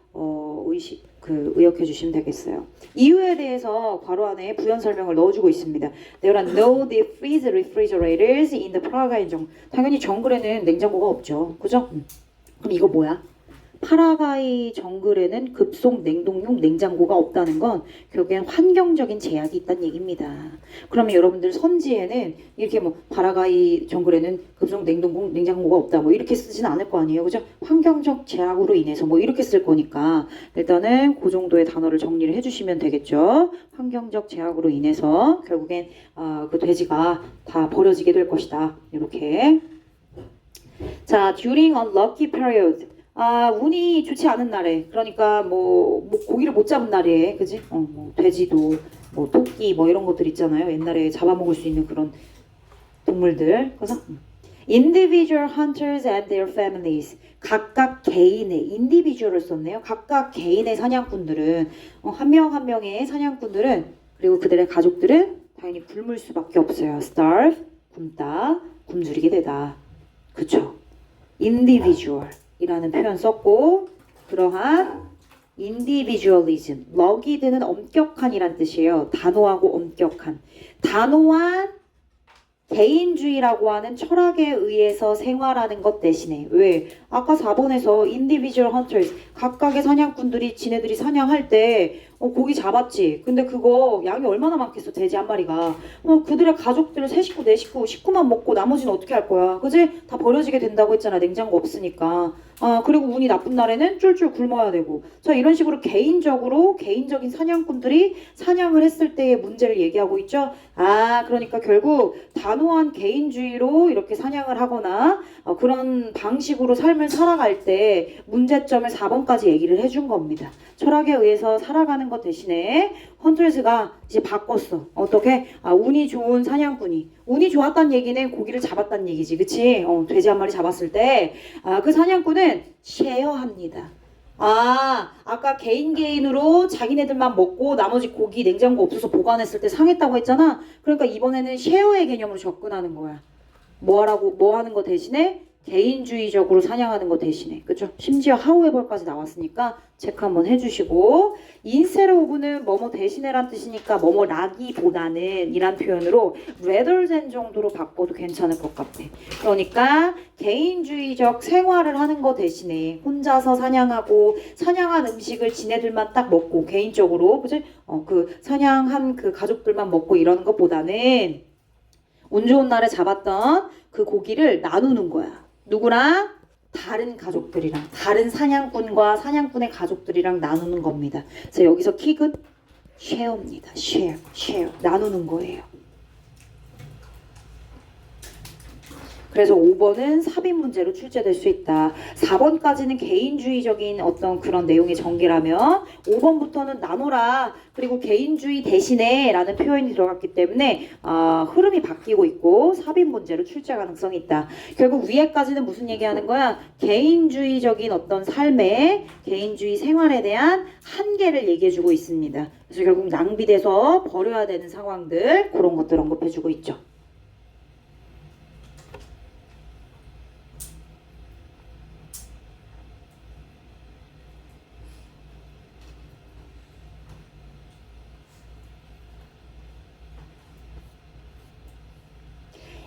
의역해 주시면 되겠어요. 이유에 대해서 괄호 안에 부연 설명을 넣어주고 있습니다. There are no deep freeze refrigerators in the 파라과이 정글. 당연히 정글에는 냉장고가 없죠. 그죠? 그럼 이거 뭐야? 파라과이 정글에는 급속 냉동용 냉장고가 없다는 건 결국엔 환경적인 제약이 있다는 얘기입니다. 그러면 여러분들 선지에는 이렇게 뭐 파라과이 정글에는 급속 냉장고가 없다 뭐 이렇게 쓰진 않을 거 아니에요. 그죠? 환경적 제약으로 인해서 뭐 이렇게 쓸 거니까 일단은 그 정도의 단어를 정리를 해주시면 되겠죠. 환경적 제약으로 인해서 결국엔 그 돼지가 다 버려지게 될 것이다. 이렇게. 자, during unlucky period. 운이 좋지 않은 날에, 그러니까 뭐 고기를 못 잡은 날에, 그지? 뭐 돼지도, 뭐 토끼, 뭐 이런 것들 있잖아요. 옛날에 잡아먹을 수 있는 그런 동물들. 그래서 individual hunters and their families. 각각 개인의 individual을 썼네요. 각각 개인의 사냥꾼들은 한 명 한 명의 사냥꾼들은 그리고 그들의 가족들은 당연히 굶을 수밖에 없어요. starve, 굶다, 굶주리게 되다. 그쵸? individual. 이라는 표현 썼고 그러한 individualism, rugged는 엄격한이란 뜻이에요. 단호하고 엄격한. 단호한 개인주의라고 하는 철학에 의해서 생활하는 것 대신에 왜? 아까 4번에서 individual hunters 각각의 사냥꾼들이 지네들이 사냥할 때 고기 잡았지. 근데 그거 양이 얼마나 많겠어 돼지 한 마리가. 그들의 가족들 3식구 4식구 식구만 먹고 나머지는 어떻게 할 거야. 그지? 다 버려지게 된다고 했잖아. 냉장고 없으니까. 그리고 운이 나쁜 날에는 쫄쫄 굶어야 되고. 자, 이런 식으로 개인적인 사냥꾼들이 사냥을 했을 때의 문제를 얘기하고 있죠. 그러니까 결국 단호한 개인주의로 이렇게 사냥을 하거나 그런 방식으로 삶을 살아갈 때 문제점을 4번까지 얘기를 해준 겁니다. 철학에 의해서 살아가는 것 대신에 헌터스가 이제 바꿨어. 어떻게? 운이 좋은 사냥꾼이. 운이 좋았다는 얘기는 고기를 잡았다는 얘기지. 그치? 돼지 한 마리 잡았을 때 그 사냥꾼은 쉐어합니다. 아까 개인으로 자기네들만 먹고 나머지 고기 냉장고 없어서 보관했을 때 상했다고 했잖아. 그러니까 이번에는 쉐어의 개념으로 접근하는 거야. 뭐 하는 거 대신에 개인주의적으로 사냥하는 거 대신에. 그죠? 심지어 however까지 나왔으니까 체크 한번 해주시고 instead of는 뭐뭐 대신에란 뜻이니까 뭐뭐라기보다는 이란 표현으로 rather than 정도로 바꿔도 괜찮을 것 같아. 그러니까 개인주의적 생활을 하는 거 대신에 혼자서 사냥하고 사냥한 음식을 지네들만 딱 먹고 개인적으로 그지? 그 사냥한 그 가족들만 먹고 이러는 것보다는 운 좋은 날에 잡았던 그 고기를 나누는 거야. 누구랑? 다른 가족들이랑, 다른 사냥꾼과 사냥꾼의 가족들이랑 나누는 겁니다. 그래서 여기서 킥은 share입니다. share. 나누는 거예요. 그래서 5번은 삽입 문제로 출제될 수 있다. 4번까지는 개인주의적인 어떤 그런 내용의 전개라면 5번부터는 나눠라. 그리고 개인주의 대신에 라는 표현이 들어갔기 때문에 흐름이 바뀌고 있고 삽입 문제로 출제 가능성이 있다. 결국 위에까지는 무슨 얘기하는 거야? 개인주의적인 어떤 삶의 개인주의 생활에 대한 한계를 얘기해주고 있습니다. 그래서 결국 낭비돼서 버려야 되는 상황들 그런 것들 언급해주고 있죠.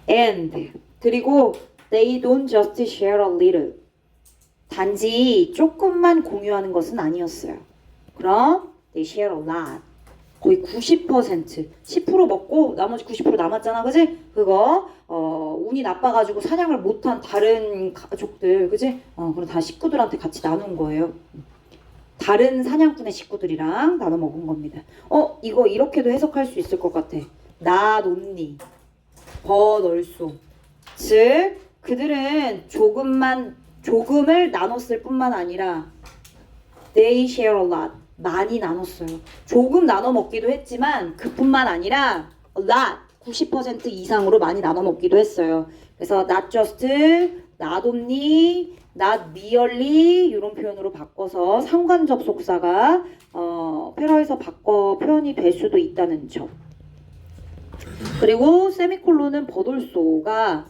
And 그리고 they don't just share a little. 단지 조금만 공유하는 것은 아니었어요. 그럼 they share a lot. 거의 90%, 10% 먹고 나머지 90% 남았잖아, 그지? 그거 운이 나빠가지고 사냥을 못한 다른 가족들, 그지? 그럼 다 식구들한테 같이 나눈 거예요. 다른 사냥꾼의 식구들이랑 나눠 먹은 겁니다. 이거 이렇게도 해석할 수 있을 것 같아. not only. 버널소. 즉 그들은 조금을 나눴을 뿐만 아니라 they share a lot. 많이 나눴어요. 조금 나눠 먹기도 했지만 그뿐만 아니라 a lot. 90% 이상으로 많이 나눠 먹기도 했어요. 그래서 not just, not only, not merely 이런 표현으로 바꿔서 상관 접속사가 패러에서 바꿔 표현이 될 수도 있다는 점. 그리고 세미콜론은 버돌소가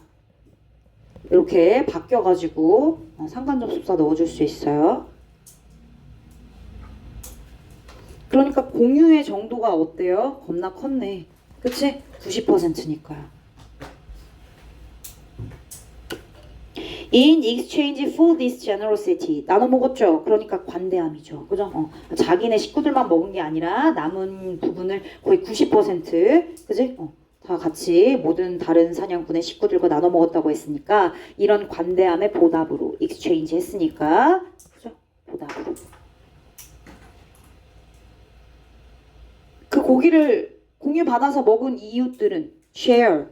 이렇게 바뀌어가지고 상관 접속사 넣어줄 수 있어요. 그러니까 공유의 정도가 어때요? 겁나 컸네. 그치? 90%니까요. In exchange for this generosity. 나눠 먹었죠? 그러니까 관대함이죠. 그죠? 자기네 식구들만 먹은 게 아니라 남은 부분을 거의 90%, 그지? 다 같이 모든 다른 사냥꾼의 식구들과 나눠 먹었다고 했으니까 이런 관대함의 보답으로 exchange 했으니까, 그죠? 보답으로. 그 고기를 공유받아서 먹은 이웃들은 share,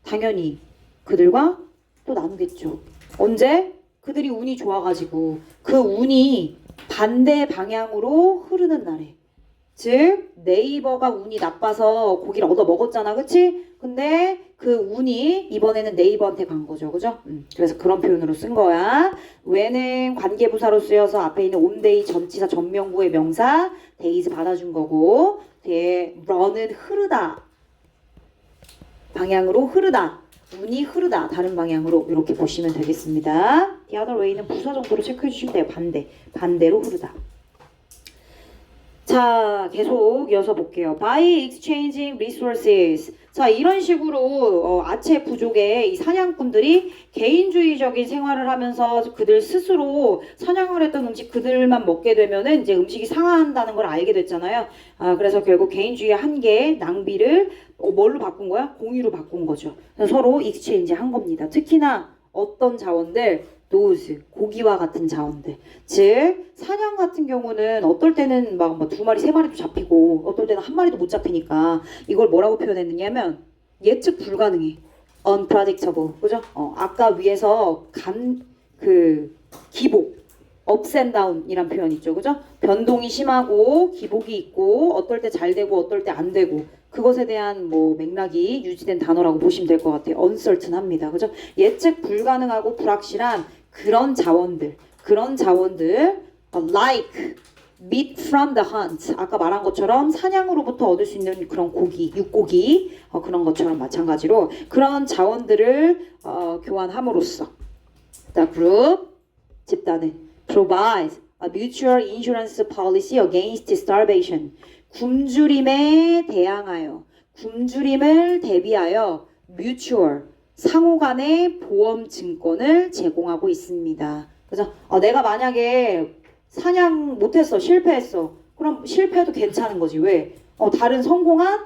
당연히 그들과 또 나누겠죠. 언제? 그들이 운이 좋아가지고 그 운이 반대 방향으로 흐르는 날에. 즉 네이버가 운이 나빠서 고기를 얻어 먹었잖아, 그치? 근데 그 운이 이번에는 네이버한테 간 거죠, 그죠? 그래서 그런 표현으로 쓴 거야. when은 관계부사로 쓰여서 앞에 있는 온데이 전치사 전명구의 명사 days 받아준 거고, 뒤에 run은 흐르다, 방향으로 흐르다, 운이 흐르다, 다른 방향으로 이렇게 보시면 되겠습니다. the other way는 부사 정도로 체크해 주시면 돼요. 반대로 흐르다. 자, 계속 이어서 볼게요. By exchanging resources. 자, 이런 식으로 아체 부족의 이 사냥꾼들이 개인주의적인 생활을 하면서 그들 스스로 사냥을 했던 음식 그들만 먹게 되면은 이제 음식이 상한다는 걸 알게 됐잖아요. 그래서 결국 개인주의의 한계, 낭비를 뭘로 바꾼 거야? 공유로 바꾼 거죠. 그래서 서로 익스체인지 한 겁니다. 특히나 어떤 자원들, those, 고기와 같은 자원들. 즉, 사냥 같은 경우는 어떨 때는 막 두 마리, 세 마리도 잡히고 어떨 때는 한 마리도 못 잡히니까 이걸 뭐라고 표현했느냐면 예측 불가능해. unpredictable. 그죠? 아까 위에서 기복, ups and down 이란 표현 있죠. 그죠? 변동이 심하고 기복이 있고 어떨 때 잘 되고 어떨 때 안 되고 그것에 대한 맥락이 유지된 단어라고 보시면 될 것 같아요. uncertain합니다. 그죠? 예측 불가능하고 불확실한 그런 자원들, like meat from the hunt. 아까 말한 것처럼 사냥으로부터 얻을 수 있는 그런 고기, 육고기, 그런 것처럼 마찬가지로 그런 자원들을 교환함으로써 the group, 집단은 provide a mutual insurance policy against starvation. 굶주림에 대항하여, 굶주림을 대비하여 mutual, 상호간의 보험 증권을 제공하고 있습니다. 그래서 내가 만약에 사냥 못했어, 실패했어. 그럼 실패해도 괜찮은 거지. 왜? 다른 성공한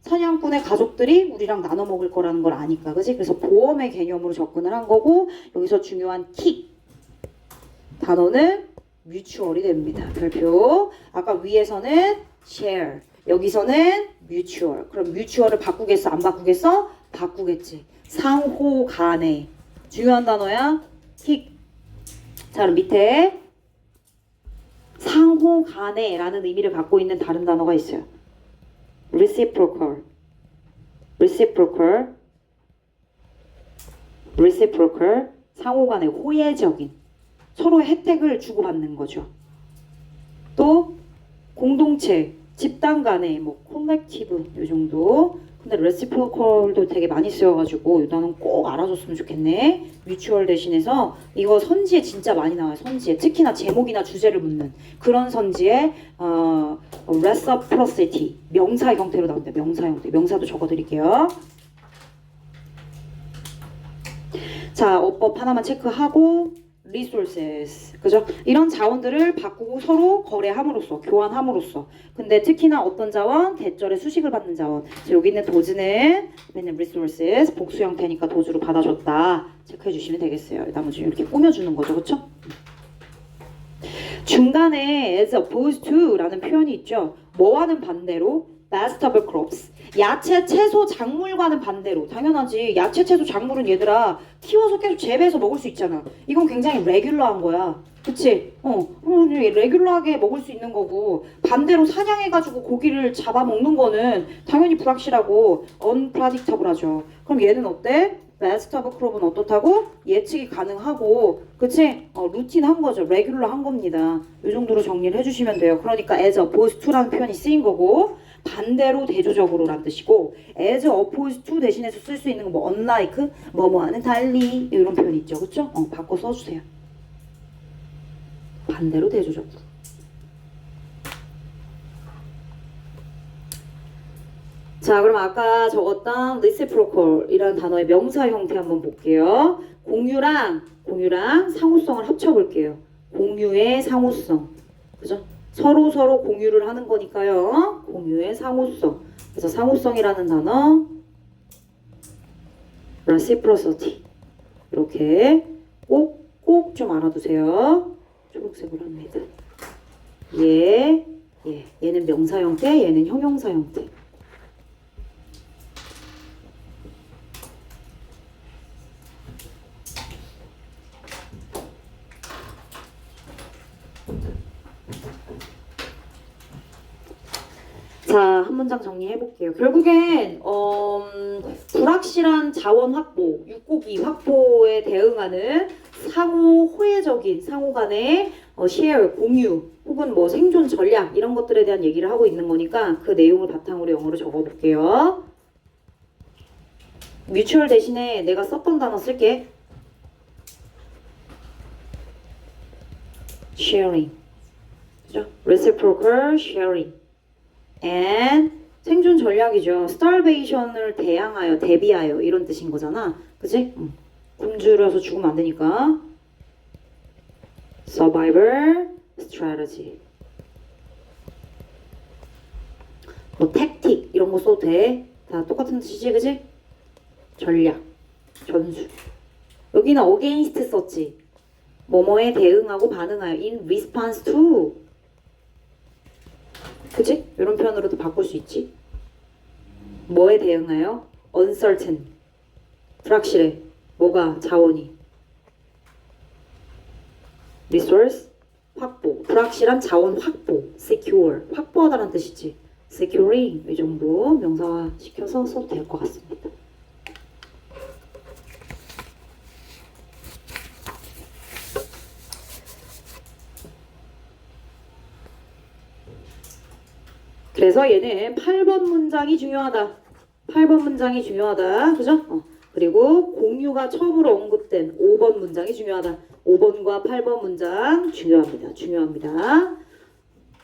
사냥꾼의 가족들이 우리랑 나눠 먹을 거라는 걸 아니까, 그지? 그래서 보험의 개념으로 접근을 한 거고, 여기서 중요한 킥 단어는 mutual이 됩니다. 별표. 아까 위에서는 share, 여기서는 mutual. 그럼 mutual을 바꾸겠어, 안 바꾸겠어? 바꾸겠지. 상호 간에. 중요한 단어야. 킥. 자, 그럼 밑에 상호 간에 라는 의미를 갖고 있는 다른 단어가 있어요. reciprocal, 상호 간의 호혜적인, 서로의 혜택을 주고받는 거죠. 또 공동체, 집단 간의 콜렉티브 이 정도. 근데 reciprocal도 되게 많이 쓰여가지고 이 단어는 꼭 알아줬으면 좋겠네. mutual 대신해서 이거 선지에 진짜 많이 나와요. 선지에 특히나 제목이나 주제를 묻는 그런 선지에 reciprocity 명사의 형태로 나온다. 명사 형태. 명사도 적어드릴게요. 자, 어법 하나만 체크하고 resources, 그죠? 이런 자원들을 바꾸고 서로 거래함으로써, 교환함으로써. 근데 특히나 어떤 자원? 대절의 수식을 받는 자원. 여기 있는 도즈는 resources, 복수 형태니까 도주로 받아줬다. 체크해 주시면 되겠어요. 나머지 이렇게 꾸며주는 거죠, 그쵸? 중간에 as opposed to라는 표현이 있죠. 뭐와는 반대로 vegetable crops. 야채, 채소, 작물과는 반대로. 당연하지. 야채, 채소, 작물은 얘들아 키워서 계속 재배해서 먹을 수 있잖아. 이건 굉장히 레귤러한 거야. 그치? 레귤러하게 먹을 수 있는 거고, 반대로 사냥해가지고 고기를 잡아먹는 거는 당연히 불확실하고 unpredictable하죠. 그럼 얘는 어때? vegetable crop은 어떻다고? 예측이 가능하고, 그치? 루틴한 거죠. 레귤러한 겁니다. 이 정도로 정리를 해주시면 돼요. 그러니까 as opposed to라는 표현이 쓰인 거고, 반대로 대조적으로란 뜻이고, as opposed to 대신해서 쓸 수 있는 거 뭐 unlike, 뭐뭐와는 달리 이런 표현이 있죠. 그쵸? 바꿔 써주세요. 반대로 대조적으로. 자, 그럼 아까 적었던 reciprocal이라는 단어의 명사 형태 한번 볼게요. 공유랑 상호성을 합쳐볼게요. 공유의 상호성. 그죠? 서로 공유를 하는 거니까요. 공유의 상호성. 그래서 상호성이라는 단어 reciprocity. 이렇게 꼭 좀 알아두세요. 초록색으로 합니다. 얘는 명사 형태, 얘는 형용사 형태. 자, 한 문장 정리해 볼게요. 결국엔 불확실한 자원 확보, 육고기 확보에 대응하는 상호 호혜적인 상호 간의 share, 공유 혹은 뭐 생존 전략 이런 것들에 대한 얘기를 하고 있는 거니까 그 내용을 바탕으로 영어로 적어 볼게요. 뮤추얼 대신에 내가 썼던 단어 쓸게. sharing. 그죠? reciprocal sharing. and 생존 전략이죠. starvation을 대비하여 이런 뜻인 거잖아. 그치? 굶주려서 죽으면 안 되니까. survival strategy. 뭐 tactic 이런 거 써도 돼. 다 똑같은 뜻이지, 그치? 전략, 전술. 여기는 against 썼지. 뭐뭐에 대응하고 반응하여 in response to. 그치? 이런 표현으로도 바꿀 수 있지. 뭐에 대응하여? uncertain. 불확실해. 뭐가? 자원이. resource. 확보. 불확실한 자원 확보. secure. 확보하다라는 뜻이지. securing. 이 정도 명사화 시켜서 써도 될 것 같습니다. 그래서 얘는 8번 문장이 중요하다. 8번 문장이 중요하다. 그죠? 그리고 공유가 처음으로 언급된 5번 문장이 중요하다. 5번과 8번 문장 중요합니다.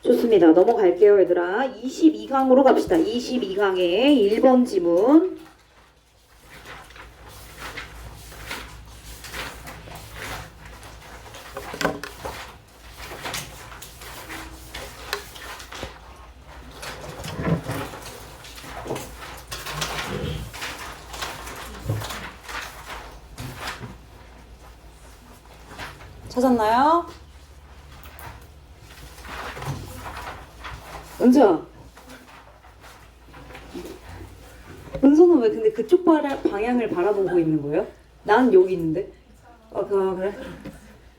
좋습니다. 넘어갈게요, 얘들아. 22강으로 갑시다. 22강의 1번 지문. 찾았나요? 은서야. 은서는 왜 근데 그쪽 방향을 바라보고 있는 거예요? 난 여기 있는데. 그래?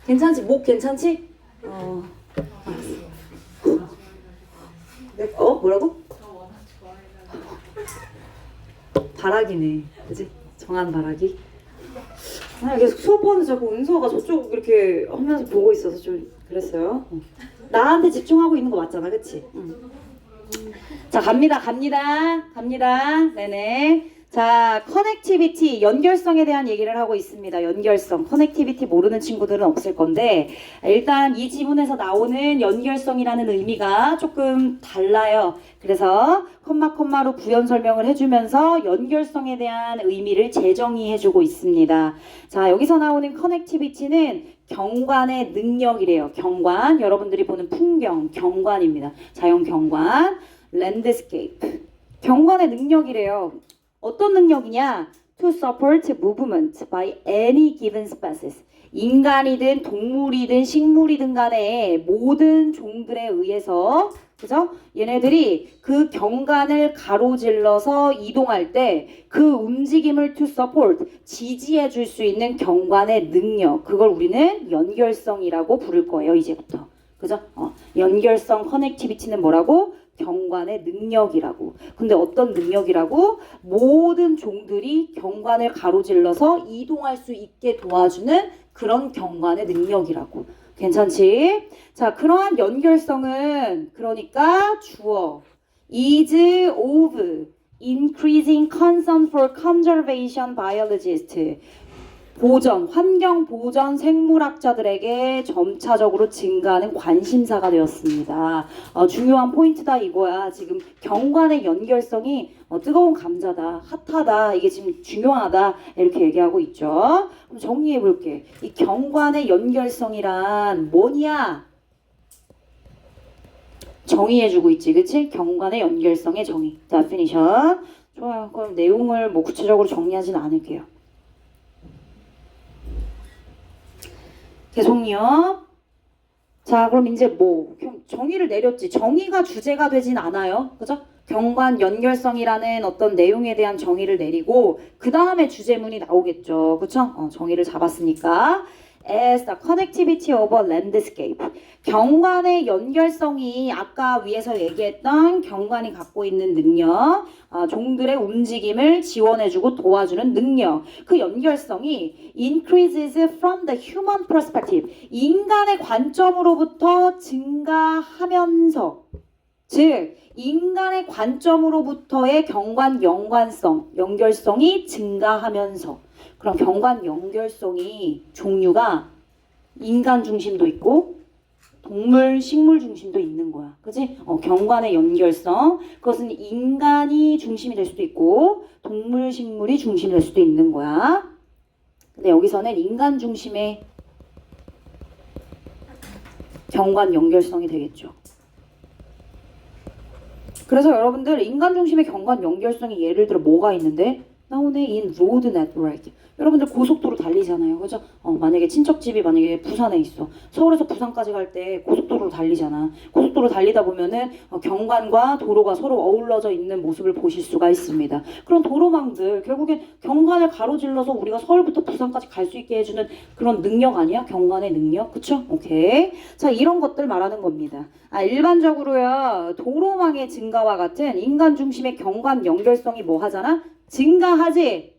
괜찮지? 목 괜찮지? 알았어. 뭐라고? 바라기네. 그치? 정한 바라기. 계속 수업하는데 자꾸 은서가 저쪽 이렇게 하면서 보고 있어서 좀 그랬어요. 나한테 집중하고 있는 거 맞잖아, 그치? 자, 갑니다. 네네. 자, 커넥티비티, 연결성에 대한 얘기를 하고 있습니다. 연결성, 커넥티비티 모르는 친구들은 없을 건데 일단 이 지문에서 나오는 연결성이라는 의미가 조금 달라요. 그래서 컴마로 부연 설명을 해주면서 연결성에 대한 의미를 재정의해주고 있습니다. 자, 여기서 나오는 커넥티비티는 경관의 능력이래요. 경관, 여러분들이 보는 풍경, 경관입니다. 자연 경관, 랜드스케이프. 경관의 능력이래요. 어떤 능력이냐? To support movement by any given species. 인간이든 동물이든 식물이든 간에 모든 종들에 의해서 그죠? 얘네들이 그 경관을 가로질러서 이동할 때 그 움직임을 to support, 지지해 줄 수 있는 경관의 능력, 그걸 우리는 연결성이라고 부를 거예요, 이제부터. 그죠? 연결성, 커넥티비티는 뭐라고? 경관의 능력이라고. 근데 어떤 능력이라고? 모든 종들이 경관을 가로질러서 이동할 수 있게 도와주는 그런 경관의 능력이라고. 괜찮지? 자, 그러한 연결성은 그러니까 주어 is of increasing concern for conservation biologists. 보전, 환경 보전 생물학자들에게 점차적으로 증가하는 관심사가 되었습니다. 중요한 포인트다 이거야. 지금 경관의 연결성이 뜨거운 감자다, 핫하다, 이게 지금 중요하다 이렇게 얘기하고 있죠. 그럼 정리해 볼게. 이 경관의 연결성이란 뭐냐? 정의해주고 있지, 그치? 경관의 연결성의 정의. definition. 좋아요. 그럼 내용을 뭐 구체적으로 정리하지는 않을게요. 계속요. 자, 그럼 이제 뭐 정의를 내렸지. 정의가 주제가 되진 않아요. 그죠? 경관 연결성이라는 어떤 내용에 대한 정의를 내리고 그 다음에 주제문이 나오겠죠. 그쵸? 정의를 잡았으니까. As the connectivity of a landscape. 경관의 연결성이 아까 위에서 얘기했던 경관이 갖고 있는 능력, 종들의 움직임을 지원해주고 도와주는 능력. 그 연결성이 increases from the human perspective. 인간의 관점으로부터 증가하면서, 즉 인간의 관점으로부터의 경관 연결성이 증가하면서. 그럼 경관 연결성이 종류가 인간 중심도 있고 동물, 식물 중심도 있는 거야. 그치? 경관의 연결성. 그것은 인간이 중심이 될 수도 있고 동물, 식물이 중심이 될 수도 있는 거야. 근데 여기서는 인간 중심의 경관 연결성이 되겠죠. 그래서 여러분들 인간 중심의 경관 연결성이 예를 들어 뭐가 있는데 나오네. in road network. 여러분들 고속도로 달리잖아요. 그죠? 만약에 친척집이 만약에 부산에 있어. 서울에서 부산까지 갈 때 고속도로로 달리잖아. 고속도로 달리다 보면은 경관과 도로가 서로 어우러져 있는 모습을 보실 수가 있습니다. 그런 도로망들 결국엔 경관을 가로질러서 우리가 서울부터 부산까지 갈 수 있게 해주는 그런 능력 아니야? 경관의 능력. 그쵸? 오케이. 자, 이런 것들 말하는 겁니다. 일반적으로요. 도로망의 증가와 같은 인간 중심의 경관 연결성이 뭐 하잖아? 증가하지.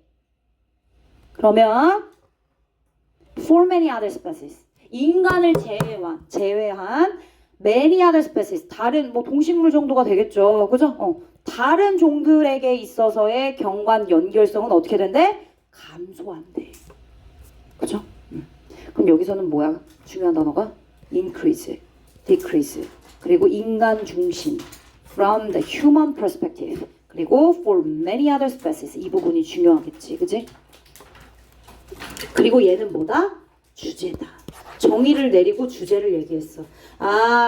그러면 for many other species, 인간을 제외한 many other species, 다른 뭐 동식물 정도가 되겠죠. 그죠? 다른 종들에게 있어서의 경관 연결성은 어떻게 된대? 감소한대. 그죠? 그럼 여기서는 뭐야? 중요한 단어가 increase, decrease, 그리고 인간 중심, from the human perspective, 그리고 for many other species. 이 부분이 중요하겠지. 그치? 그리고 얘는 뭐다? 주제다. 정의를 내리고 주제를 얘기했어.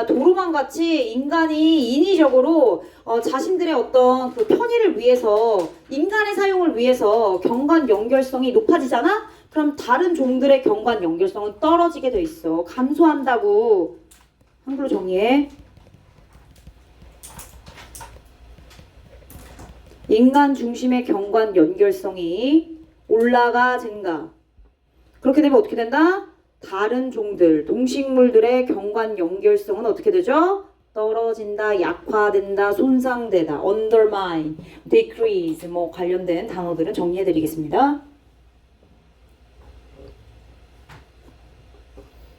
도로망 같이 인간이 인위적으로 자신들의 어떤 그 편의를 위해서, 인간의 사용을 위해서 경관 연결성이 높아지잖아? 그럼 다른 종들의 경관 연결성은 떨어지게 돼 있어. 감소한다고. 한글로 정의해. 인간 중심의 경관 연결성이 올라가 증가. 그렇게 되면 어떻게 된다? 다른 종들, 동식물들의 경관 연결성은 어떻게 되죠? 떨어진다, 약화된다, 손상되다, undermine, decrease 뭐 관련된 단어들은 정리해드리겠습니다.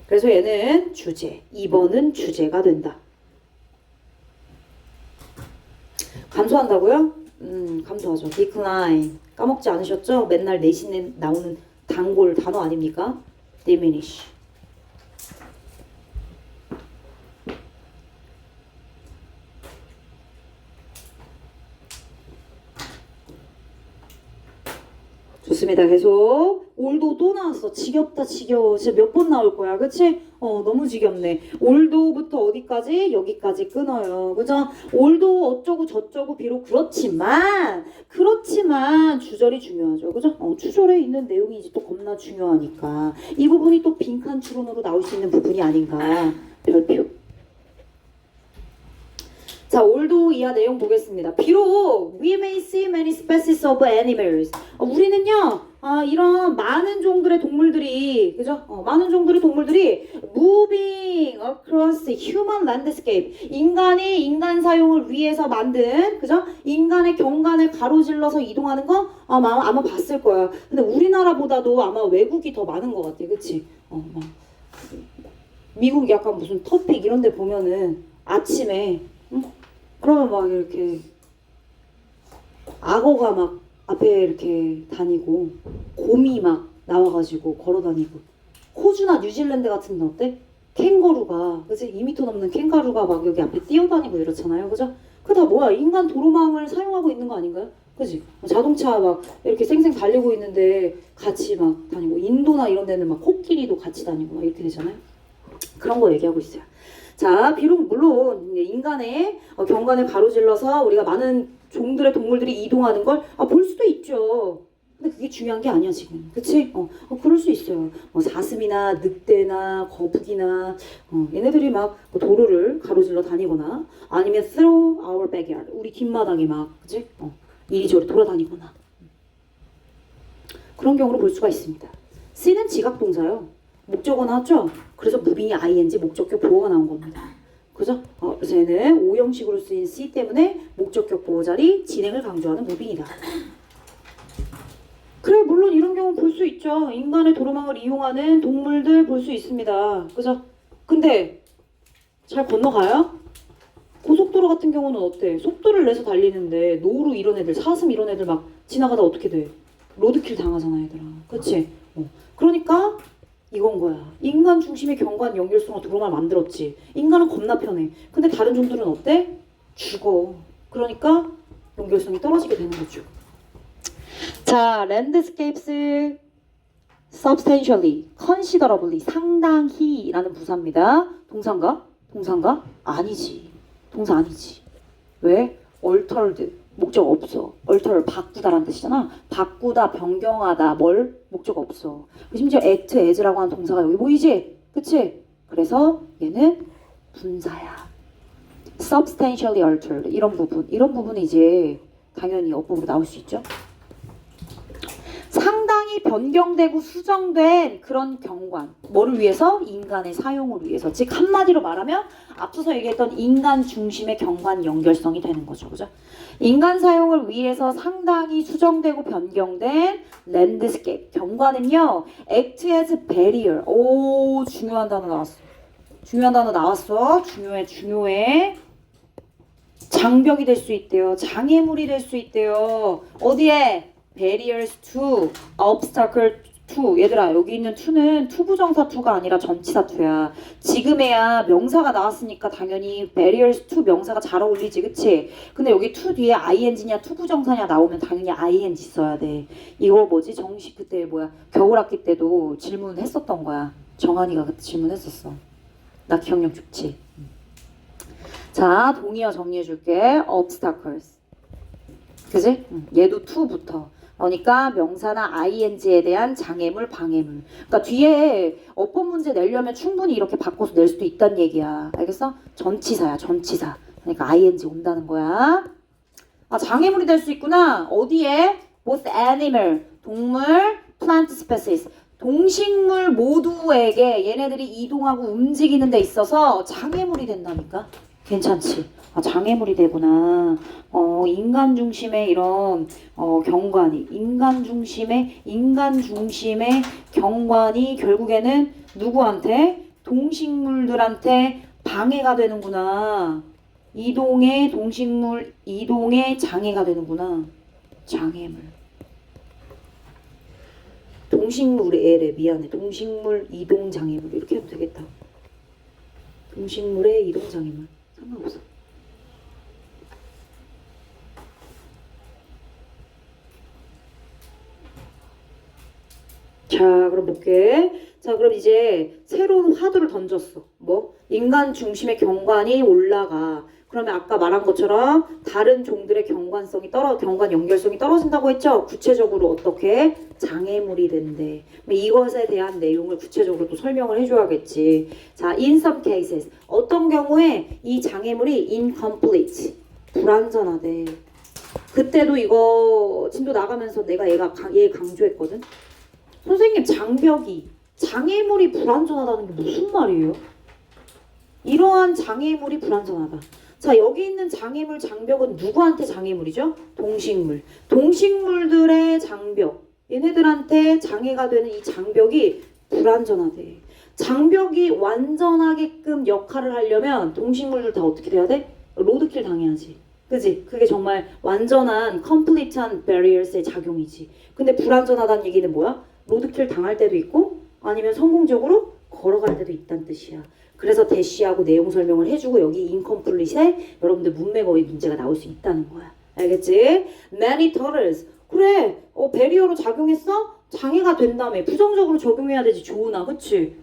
그래서 얘는 주제, 2번은 주제가 된다. 감소한다고요? 감소하죠. decline. 까먹지 않으셨죠? 맨날 내신에 나오는 단골 단어 아닙니까? diminish. 좋습니다. 계속 올도 또 나왔어. 지겹다 지겨워. 진짜 몇 번 나올 거야. 그치? 너무 지겹네. 올도부터 어디까지? 여기까지 끊어요. 그죠? 올도 어쩌고 저쩌고 비록 그렇지만 주절이 중요하죠. 그죠? 추절에 있는 내용이 이제 또 겁나 중요하니까 이 부분이 또 빈칸 추론으로 나올 수 있는 부분이 아닌가. 별표. 자, 올도 이하 내용 보겠습니다. 비록 we may see many species of animals. 우리는요, 이런 많은 종들의 동물들이, 그죠? 많은 종들의 동물들이 moving across human landscape. 인간이 인간 사용을 위해서 만든, 그죠? 인간의 경관을 가로질러서 이동하는 거 아마 봤을 거야. 근데 우리나라보다도 아마 외국이 더 많은 것 같아. 그치? 막 미국 약간 무슨 터픽 이런 데 보면은 아침에 그러면 막 이렇게 악어가 막 앞에 이렇게 다니고 곰이 막 나와가지고 걸어다니고 호주나 뉴질랜드 같은 데 어때? 캥거루가 그치? 2m 넘는 캥거루가 막 여기 앞에 뛰어다니고 이렇잖아요. 그죠? 그거 다 뭐야? 인간 도로망을 사용하고 있는 거 아닌가요? 그치? 자동차 막 이렇게 쌩쌩 달리고 있는데 같이 막 다니고 인도나 이런 데는 막 코끼리도 같이 다니고 막 이렇게 되잖아요. 그런 거 얘기하고 있어요. 자, 비록 물론 인간의 경관을 가로질러서 우리가 많은 종들의 동물들이 이동하는 걸 볼 수도 있죠. 근데 그게 중요한 게 아니야 지금. 그치? 그럴 수 있어요. 사슴이나 늑대나 거북이나 얘네들이 막 도로를 가로질러 다니거나 아니면 through our backyard 우리 뒷마당에 막 그치? 이리저리 돌아다니거나 그런 경우를 볼 수가 있습니다. C는 지각동사요. 목적어 나왔죠? 그래서 무빙이 ing 목적격 보어가 나온 겁니다. 그죠? 그래서 얘는 오형식으로 쓰인 C 때문에 목적격 보어 자리 진행을 강조하는 무빙이다. 그래 물론 이런 경우 볼 수 있죠. 인간의 도로망을 이용하는 동물들 볼 수 있습니다. 그죠? 근데 잘 건너가요? 고속도로 같은 경우는 어때? 속도를 내서 달리는데 노루 이런 애들, 사슴 이런 애들 막 지나가다 어떻게 돼? 로드킬 당하잖아 얘들아. 그치? 그러니까 이건 거야. 인간 중심의 경관 연결성으로 도로망을 만들었지. 인간은 겁나 편해. 근데 다른 종들은 어때? 죽어. 그러니까 연결성이 떨어지게 되는 거죠. 자, landscapes substantially, considerably, 상당히 라는 부사입니다. 동사인가? 동사인가? 아니지. 동사 아니지. 왜? altered. 목적 없어. alter 바꾸다라는 뜻이잖아. 바꾸다, 변경하다, 뭘? 목적 없어. 심지어 act as라고 하는 동사가 여기 보이지? 그치? 그래서 얘는 분사야. substantially altered 이런 부분이 이제 당연히 어법으로 나올 수 있죠. 상당히 변경되고 수정된 그런 경관. 뭐를 위해서? 인간의 사용을 위해서. 즉 한마디로 말하면 앞서서 얘기했던 인간 중심의 경관 연결성이 되는 거죠. 그죠? 인간 사용을 위해서 상당히 수정되고 변경된 랜드스케이프. 경관은요. act as barrier. 오, 중요한 단어 나왔어. 중요한 단어 나왔어. 중요해. 장벽이 될 수 있대요. 장애물이 될 수 있대요. 어디에? barriers to, obstacle to. 얘들아 여기 있는 to는 투부정사 to가 아니라 전치사 to야. 지금에야 명사가 나왔으니까 당연히 barriers to 명사가 잘 어울리지 그치? 근데 여기 to 뒤에 ing냐 투부정사냐 나오면 당연히 ing 써야 돼. 이거 뭐지? 정식 그때 뭐야 겨울학기 때도 질문했었던 거야. 정한이가 그때 질문했었어. 나 기억력 좋지? 자 동의어 정리해줄게. obstacles 그지? 얘도 to부터 그러니까 명사나 ing에 대한 장애물, 방해물. 그러니까 뒤에 어법 문제 내려면 충분히 이렇게 바꿔서 낼 수도 있다는 얘기야. 알겠어? 전치사야, 전치사. 그러니까 ing 온다는 거야. 장애물이 될 수 있구나. 어디에? both animal, 동물, plant species. 동식물 모두에게 얘네들이 이동하고 움직이는 데 있어서 장애물이 된다니까. 괜찮지? 장애물이 되구나. 인간 중심의 이런 경관이 인간 중심의 경관이 결국에는 누구한테? 동식물들한테 방해가 되는구나. 동식물 이동에 장애가 되는구나. 장애물. 동식물 이동 장애물 이렇게 해도 되겠다. 동식물의 이동 장애물 상관없어. 자, 그럼 볼게. 자, 그럼 이제 새로운 화두를 던졌어. 뭐? 인간 중심의 경관이 올라가. 그러면 아까 말한 것처럼 다른 종들의 경관 연결성이 떨어진다고 했죠? 구체적으로 어떻게? 장애물이 된대. 이것에 대한 내용을 구체적으로 또 설명을 해줘야겠지. 자, in some cases. 어떤 경우에 이 장애물이 incomplete. 불완전하대. 그때도 이거 진도 나가면서 내가 얘 강조했거든? 선생님, 장애물이 불완전하다는 게 무슨 말이에요? 이러한 장애물이 불완전하다. 자, 여기 있는 장애물, 장벽은 누구한테 장애물이죠? 동식물. 동식물들의 장벽. 얘네들한테 장애가 되는 이 장벽이 불완전하대. 장벽이 완전하게끔 역할을 하려면 동식물들 다 어떻게 돼야 돼? 로드킬 당해야지. 그지? 그게 정말 완전한 컴플리트한 barriers의 작용이지. 근데 불완전하다는 얘기는 뭐야? 로드킬 당할 때도 있고 아니면 성공적으로 걸어갈 때도 있다는 뜻이야. 그래서 대시하고 내용 설명을 해주고 여기 인컴플릿에 여러분들 문맥어휘 문제가 나올 수 있다는 거야. 알겠지? Many turtles. 그래. 배리어로 작용했어? 장애가 된다며. 부정적으로 적용해야 되지. 좋으나. 그치?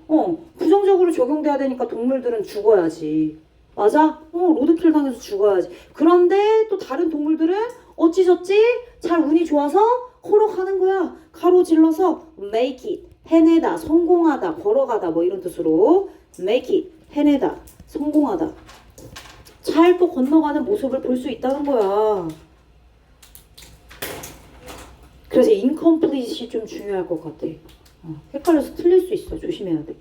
부정적으로 적용돼야 되니까 동물들은 죽어야지. 맞아? 로드킬 당해서 죽어야지. 그런데 또 다른 동물들은 어찌저찌 잘 운이 좋아서 걸어가는 거야. 가로질러서 make it. 해내다, 성공하다, 걸어가다 뭐 이런 뜻으로 make it, 해내다, 성공하다. 잘 또 건너가는 모습을 볼 수 있다는 거야. 그래서 incomplete이 좀 중요할 것 같아. 헷갈려서 틀릴 수 있어. 조심해야 돼.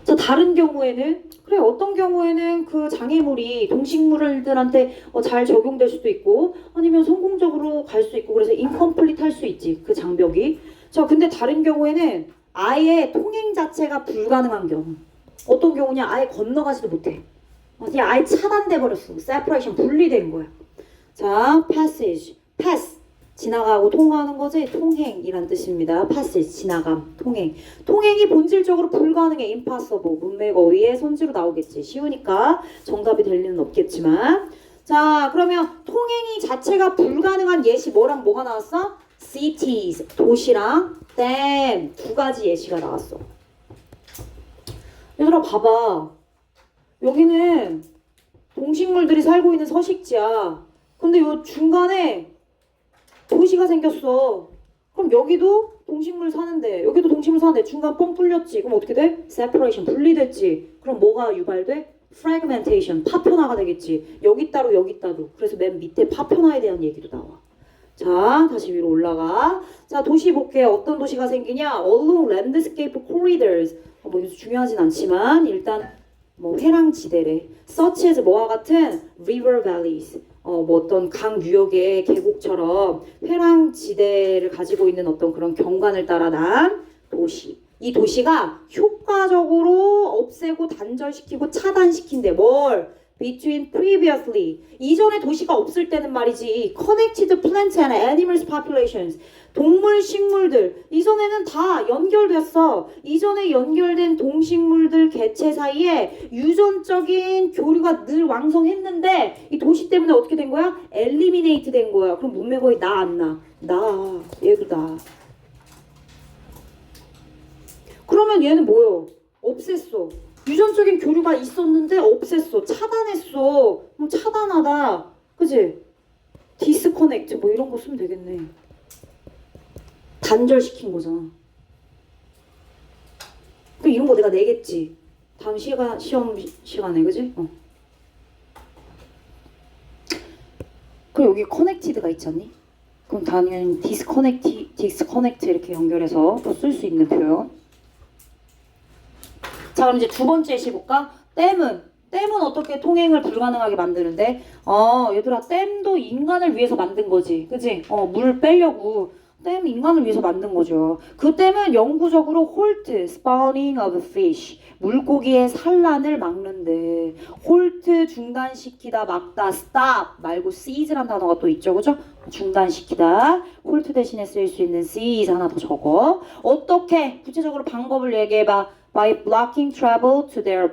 자, 다른 경우에는 그래, 어떤 경우에는 그 장애물이 동식물들한테 잘 적용될 수도 있고 아니면 성공적으로 갈 수 있고 그래서 incomplete 할 수 있지. 그 장벽이. 자, 근데 다른 경우에는 아예 통행 자체가 불가능한 경우. 어떤 경우냐? 아예 건너가지도 못해. 그냥 아예 차단돼 버렸어. separation 분리된 거야. 자, passage, pass. 지나가고 통과하는 거지. 통행이란 뜻입니다. passage, 지나감, 통행. 통행이 본질적으로 불가능해. impossible. 문맥어휘의 선지로 나오겠지. 쉬우니까 정답이 될 리는 없겠지만. 자, 그러면 통행이 자체가 불가능한 예시 뭐랑 뭐가 나왔어? cities, 도시랑 dam, 두 가지 예시가 나왔어. 얘들아 봐봐. 여기는 동식물들이 살고 있는 서식지야. 근데 요 중간에 도시가 생겼어. 그럼 여기도 동식물 사는데 여기도 동식물 사는데 중간 뻥 뚫렸지. 그럼 어떻게 돼? separation 분리됐지. 그럼 뭐가 유발돼? fragmentation 파편화가 되겠지. 여기 따로 여기 따로. 그래서 맨 밑에 파편화에 대한 얘기도 나와. 자, 다시 위로 올라가. 자, 도시 볼게요. 어떤 도시가 생기냐? along landscape corridors. 뭐 이거 중요하진 않지만 일단 뭐 회랑지대래. such as 뭐와 같은 river valleys. 뭐 어떤 강 유역의 계곡처럼 회랑지대를 가지고 있는 어떤 그런 경관을 따라 난 도시. 이 도시가 효과적으로 없애고 단절시키고 차단시킨대. 뭘? Between previously. 이전에 도시가 없을 때는 말이지. Connected plants and animals populations. 동물, 식물들. 이전에는 다 연결됐어. 이전에 연결된 동식물들 개체 사이에 유전적인 교류가 늘 왕성했는데 이 도시 때문에 어떻게 된 거야? Eliminate 된 거야. 그럼 문맥어휘 나 안 나? 나. 얘도 나. 그러면 얘는 뭐요? 없앴어. 유전적인 교류가 있었는데 없앴어. 차단했어. 그럼 차단하다. 그치? 디스커넥트 뭐 이런 거 쓰면 되겠네. 단절시킨 거잖아. 그 이런 거 내가 내겠지. 다음 시험 시간에. 그치? 그럼 여기 커넥티드가 있지 않니? 그럼 당연히 디스커넥트 이렇게 연결해서 또 쓸 수 있는 표현. 자, 그럼 이제 두 번째 예시 볼까? 댐은 어떻게 통행을 불가능하게 만드는데? 얘들아, 댐도 인간을 위해서 만든 거지. 그치? 물 빼려고. 댐 인간을 위해서 만든 거죠. 그 댐은 영구적으로 halt, spawning of fish. 물고기의 산란을 막는데. halt 중단시키다, 막다, stop 말고 seize란 단어가 또 있죠. 그죠? 중단시키다. halt 대신에 쓸 수 있는 seize 하나 더 적어. 어떻게? 구체적으로 방법을 얘기해봐. By blocking travel to their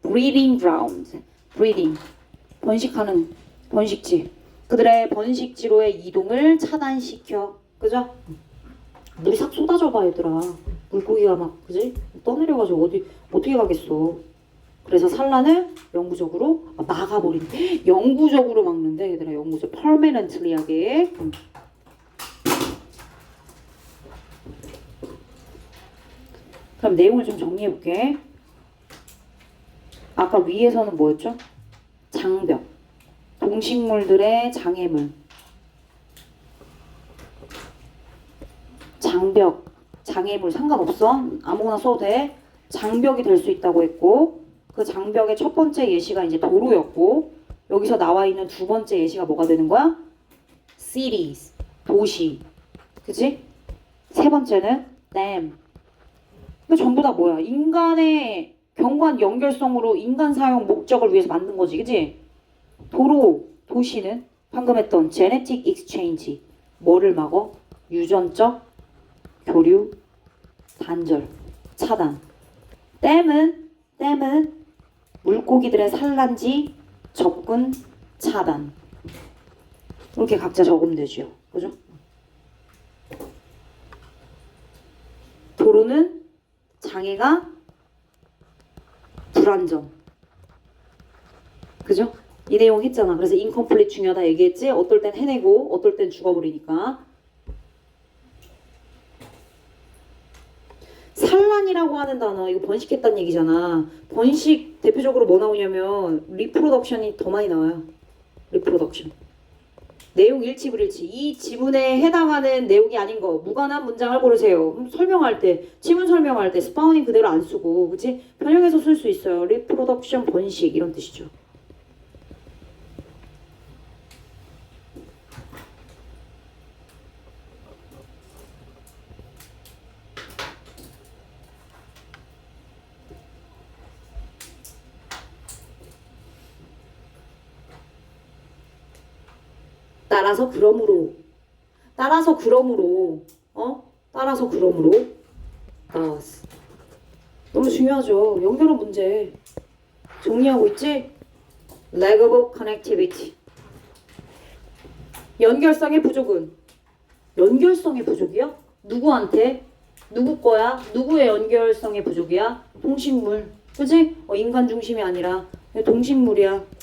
breeding grounds. breeding. 번식지. 그들의 번식지로의 이동을 차단시켜. 그죠? 물이 싹 쏟아져 봐 얘들아. 물고기가 막 그지? 떠내려가지고 어떻게 가겠어. 그래서 산란을 영구적으로 막아버린대. 영구적으로 막는데 얘들아. 영구적 permanently 하게. 그럼 내용을 좀 정리해볼게. 아까 위에서는 뭐였죠? 장벽. 동식물들의 장애물. 장벽, 장애물 상관없어. 아무거나 써도 돼. 장벽이 될 수 있다고 했고, 그 장벽의 첫 번째 예시가 이제 도로였고, 여기서 나와 있는 두 번째 예시가 뭐가 되는 거야? cities, 도시. 그치? 세 번째는 dam. 그 전부 다 뭐야? 인간의 경관 연결성으로 인간 사용 목적을 위해서 만든 거지, 그치? 도로, 도시는 방금 했던 genetic exchange. 뭐를 막어? 유전적 교류, 단절, 차단. 댐은 물고기들의 산란지, 접근, 차단. 이렇게 각자 적으면 되죠. 그죠? 도로는 장애가 불안정. 그죠? 이 내용 했잖아. 그래서 incomplete 중요하다 얘기했지? 어떨 땐 해내고 어떨 땐 죽어버리니까. 산란이라고 하는 단어, 이거 번식했다는 얘기잖아. 번식 대표적으로 뭐 나오냐면 리프로덕션이 더 많이 나와요. 리프로덕션. 내용 일치 불일치. 이 지문에 해당하는 내용이 아닌 거 무관한 문장을 고르세요. 설명할 때, 지문 설명할 때 스파우닝 그대로 안 쓰고, 그치? 변형해서 쓸 수 있어요. 리프로덕션 번식 이런 뜻이죠. 따라서 그러므로 너무 중요하죠. 연결어 문제 정리하고 있지? Lack of connectivity. 연결성의 부족은 연결성의 부족이요? 누구한테? 누구 거야? 누구의 연결성의 부족이야? 동식물. 그치? 인간 중심이 아니라 동식물이야.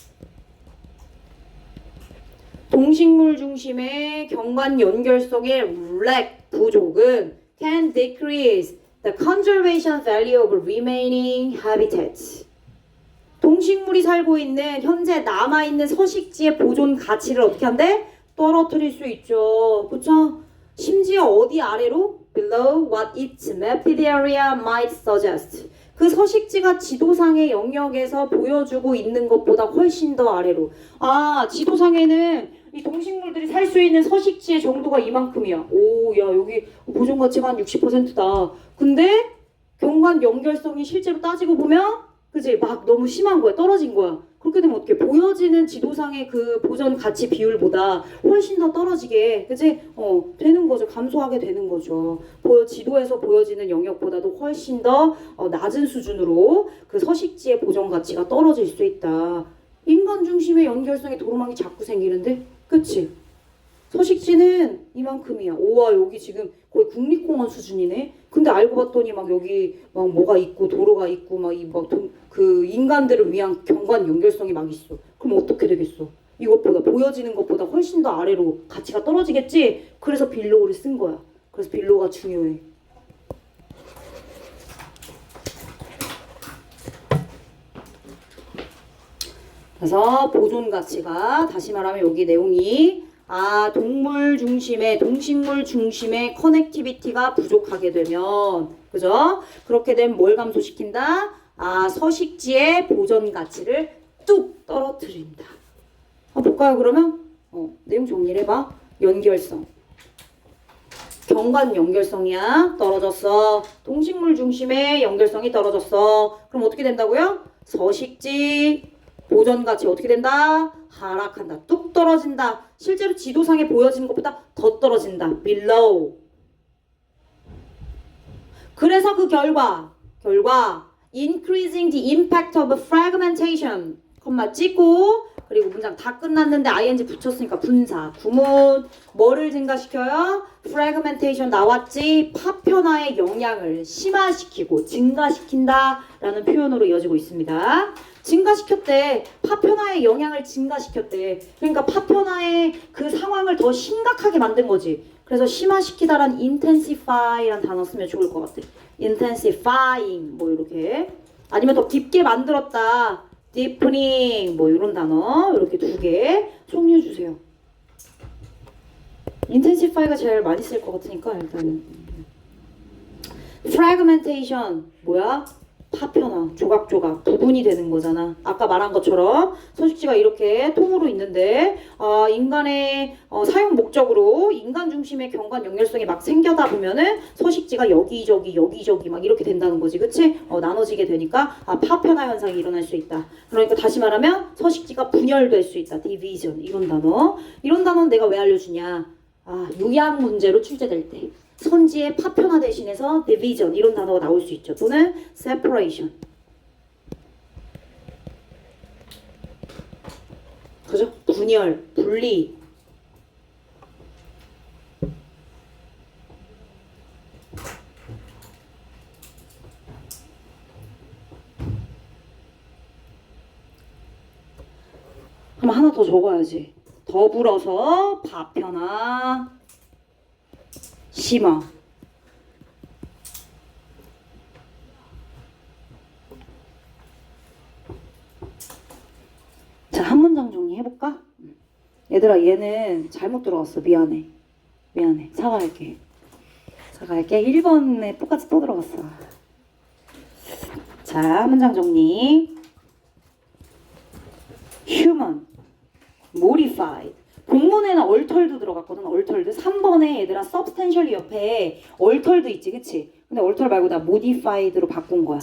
동식물 중심의 경관 연결성의 lack 부족은 can decrease the conservation value of remaining habitats. 동식물이 살고 있는 현재 남아있는 서식지의 보존 가치를 어떻게 한대? 떨어뜨릴 수 있죠. 그쵸? 심지어 어디 아래로? Below what its mapped area might suggest. 그 서식지가 지도상의 영역에서 보여주고 있는 것보다 훨씬 더 아래로. 아, 지도상에는 이 동식물들이 살 수 있는 서식지의 정도가 이만큼이야. 오, 야, 여기 보존 가치가 한 60%다. 근데 경관 연결성이 실제로 따지고 보면, 그지? 막 너무 심한 거야. 떨어진 거야. 그렇게 되면 어떻게 보여지는 지도상의 그 보존 가치 비율보다 훨씬 더 떨어지게, 그지? 되는 거죠. 감소하게 되는 거죠. 지도에서 보여지는 영역보다도 훨씬 더 낮은 수준으로 그 서식지의 보존 가치가 떨어질 수 있다. 인간 중심의 연결성의 도로망이 자꾸 생기는데, 그치? 서식지는 이만큼이야. 오와 여기 지금 거의 국립공원 수준이네. 근데 알고 봤더니 막 여기 막 뭐가 있고 도로가 있고 막 그 인간들을 위한 경관 연결성이 막 있어. 그럼 어떻게 되겠어? 이것보다 보여지는 것보다 훨씬 더 아래로 가치가 떨어지겠지? 그래서 빌로우를 쓴 거야. 그래서 빌로우가 중요해. 그래서 보존 가치가 다시 말하면 여기 내용이 동식물 중심의 커넥티비티가 부족하게 되면, 그죠? 그렇게 되면 뭘 감소시킨다? 서식지의 보존 가치를 뚝 떨어뜨린다. 볼까요, 그러면? 내용 정리를 해봐. 연결성. 경관 연결성이야. 떨어졌어. 동식물 중심의 연결성이 떨어졌어. 그럼 어떻게 된다고요? 서식지 보존 가치 어떻게 된다? 하락한다. 뚝 떨어진다. 실제로 지도상에 보여지는 것보다 더 떨어진다. below. 그래서 그 결과 increasing the impact of fragmentation, 콤마 찍고 그리고 문장 다 끝났는데 ing 붙였으니까 분사. 구문 뭐를 증가시켜요? fragmentation 나왔지. 파편화의 영향을 심화시키고 증가시킨다 라는 표현으로 이어지고 있습니다. 증가시켰대. 파편화의 영향을 증가시켰대. 그러니까 파편화의 그 상황을 더 심각하게 만든 거지. 그래서 심화시키다란 intensify라는 단어 쓰면 좋을 것 같아. intensifying 뭐 이렇게. 아니면 더 깊게 만들었다. deepening 뭐 이런 단어 이렇게 두 개 총리해 주세요. intensify가 제일 많이 쓸 것 같으니까 일단은 fragmentation 뭐야? 파편화, 조각조각, 부분이 되는 거잖아. 아까 말한 것처럼 서식지가 이렇게 통으로 있는데 인간의 사용 목적으로 인간 중심의 경관 연결성이 막 생겨다 보면은 서식지가 여기저기 막 이렇게 된다는 거지. 그치? 나눠지게 되니까 파편화 현상이 일어날 수 있다. 그러니까 다시 말하면 서식지가 분열될 수 있다. division 이런 단어. 이런 단어는 내가 왜 알려주냐. 요약 문제로 출제될 때. 선지의 파편화 대신해서 division 이런 단어가 나올 수 있죠. 또는 separation. 그죠? 분열, 분리. 그럼 하나 더 적어야지. 더불어서 파편화, 심화. 자, 한 문장 정리해볼까? 얘들아, 얘는 잘못 들어갔어. 미안해. 사과할게. 1번에 똑같이 또 들어갔어. 자, 한 문장 정리. human, modified. 본문에는 얼털도 들어갔거든. 얼털도 3번에 얘들아 substantial 옆에 얼털도 있지, 그치? 근데 얼털 말고 나 modified로 바꾼 거야.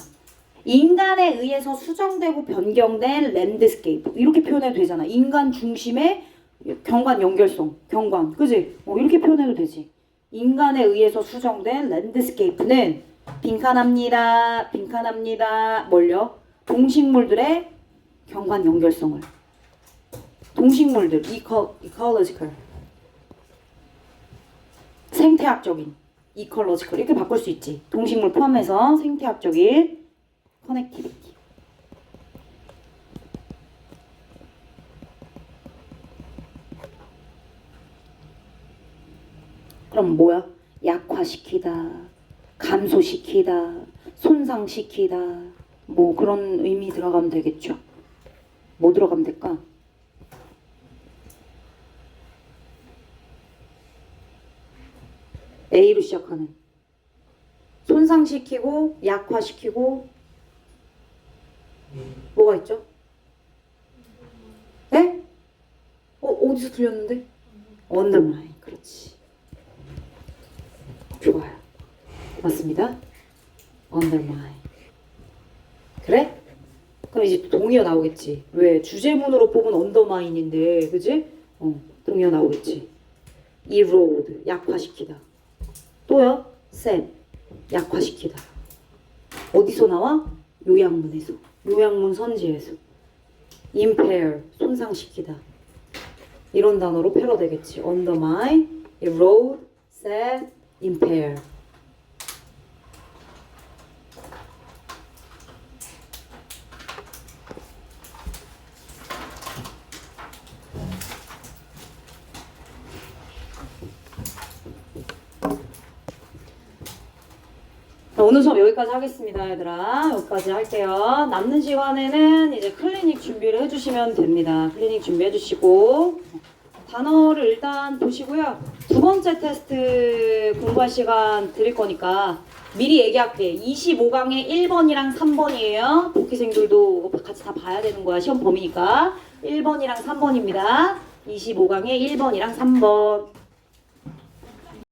인간에 의해서 수정되고 변경된 랜드스케이프 이렇게 표현해도 되잖아. 인간 중심의 경관 연결성, 경관, 그치? 이렇게 표현해도 되지. 인간에 의해서 수정된 랜드스케이프는 빈칸합니다. 뭘요? 동식물들의 경관 연결성을. 동식물들, ecological, 생태학적인, ecological 이렇게 바꿀 수 있지. 동식물 포함해서 생태학적인 connectivity. 그럼 뭐야? 약화시키다, 감소시키다, 손상시키다 뭐 그런 의미 들어가면 되겠죠. 뭐 들어가면 될까? A로 시작하는 손상시키고 약화시키고 뭐가 있죠? 네? 어디서 들렸는데? undermine. 그렇지. 좋아요. 맞습니다. undermine. 그래? 그럼 이제 동의어 나오겠지. 왜? 주제문으로 뽑은 undermine인데, 그지? 동의어 나오겠지. erode, 약화시키다. 또요? sap, 약화시키다. 어디서 나와? 요약문에서. 요약문 선지에서. impair, 손상시키다. 이런 단어로 패러되겠지. undermine, erode, sap, impair. 오늘 수업 여기까지 하겠습니다, 얘들아. 여기까지 할게요. 남는 시간에는 이제 클리닉 준비를 해주시면 됩니다. 클리닉 준비해주시고 단어를 일단 보시고요. 두 번째 테스트 공부할 시간 드릴 거니까 미리 얘기할게. 25강에 1번이랑 3번이에요. 복귀생들도 같이 다 봐야 되는 거야. 시험 범위니까. 1번이랑 3번입니다. 25강에 1번이랑 3번.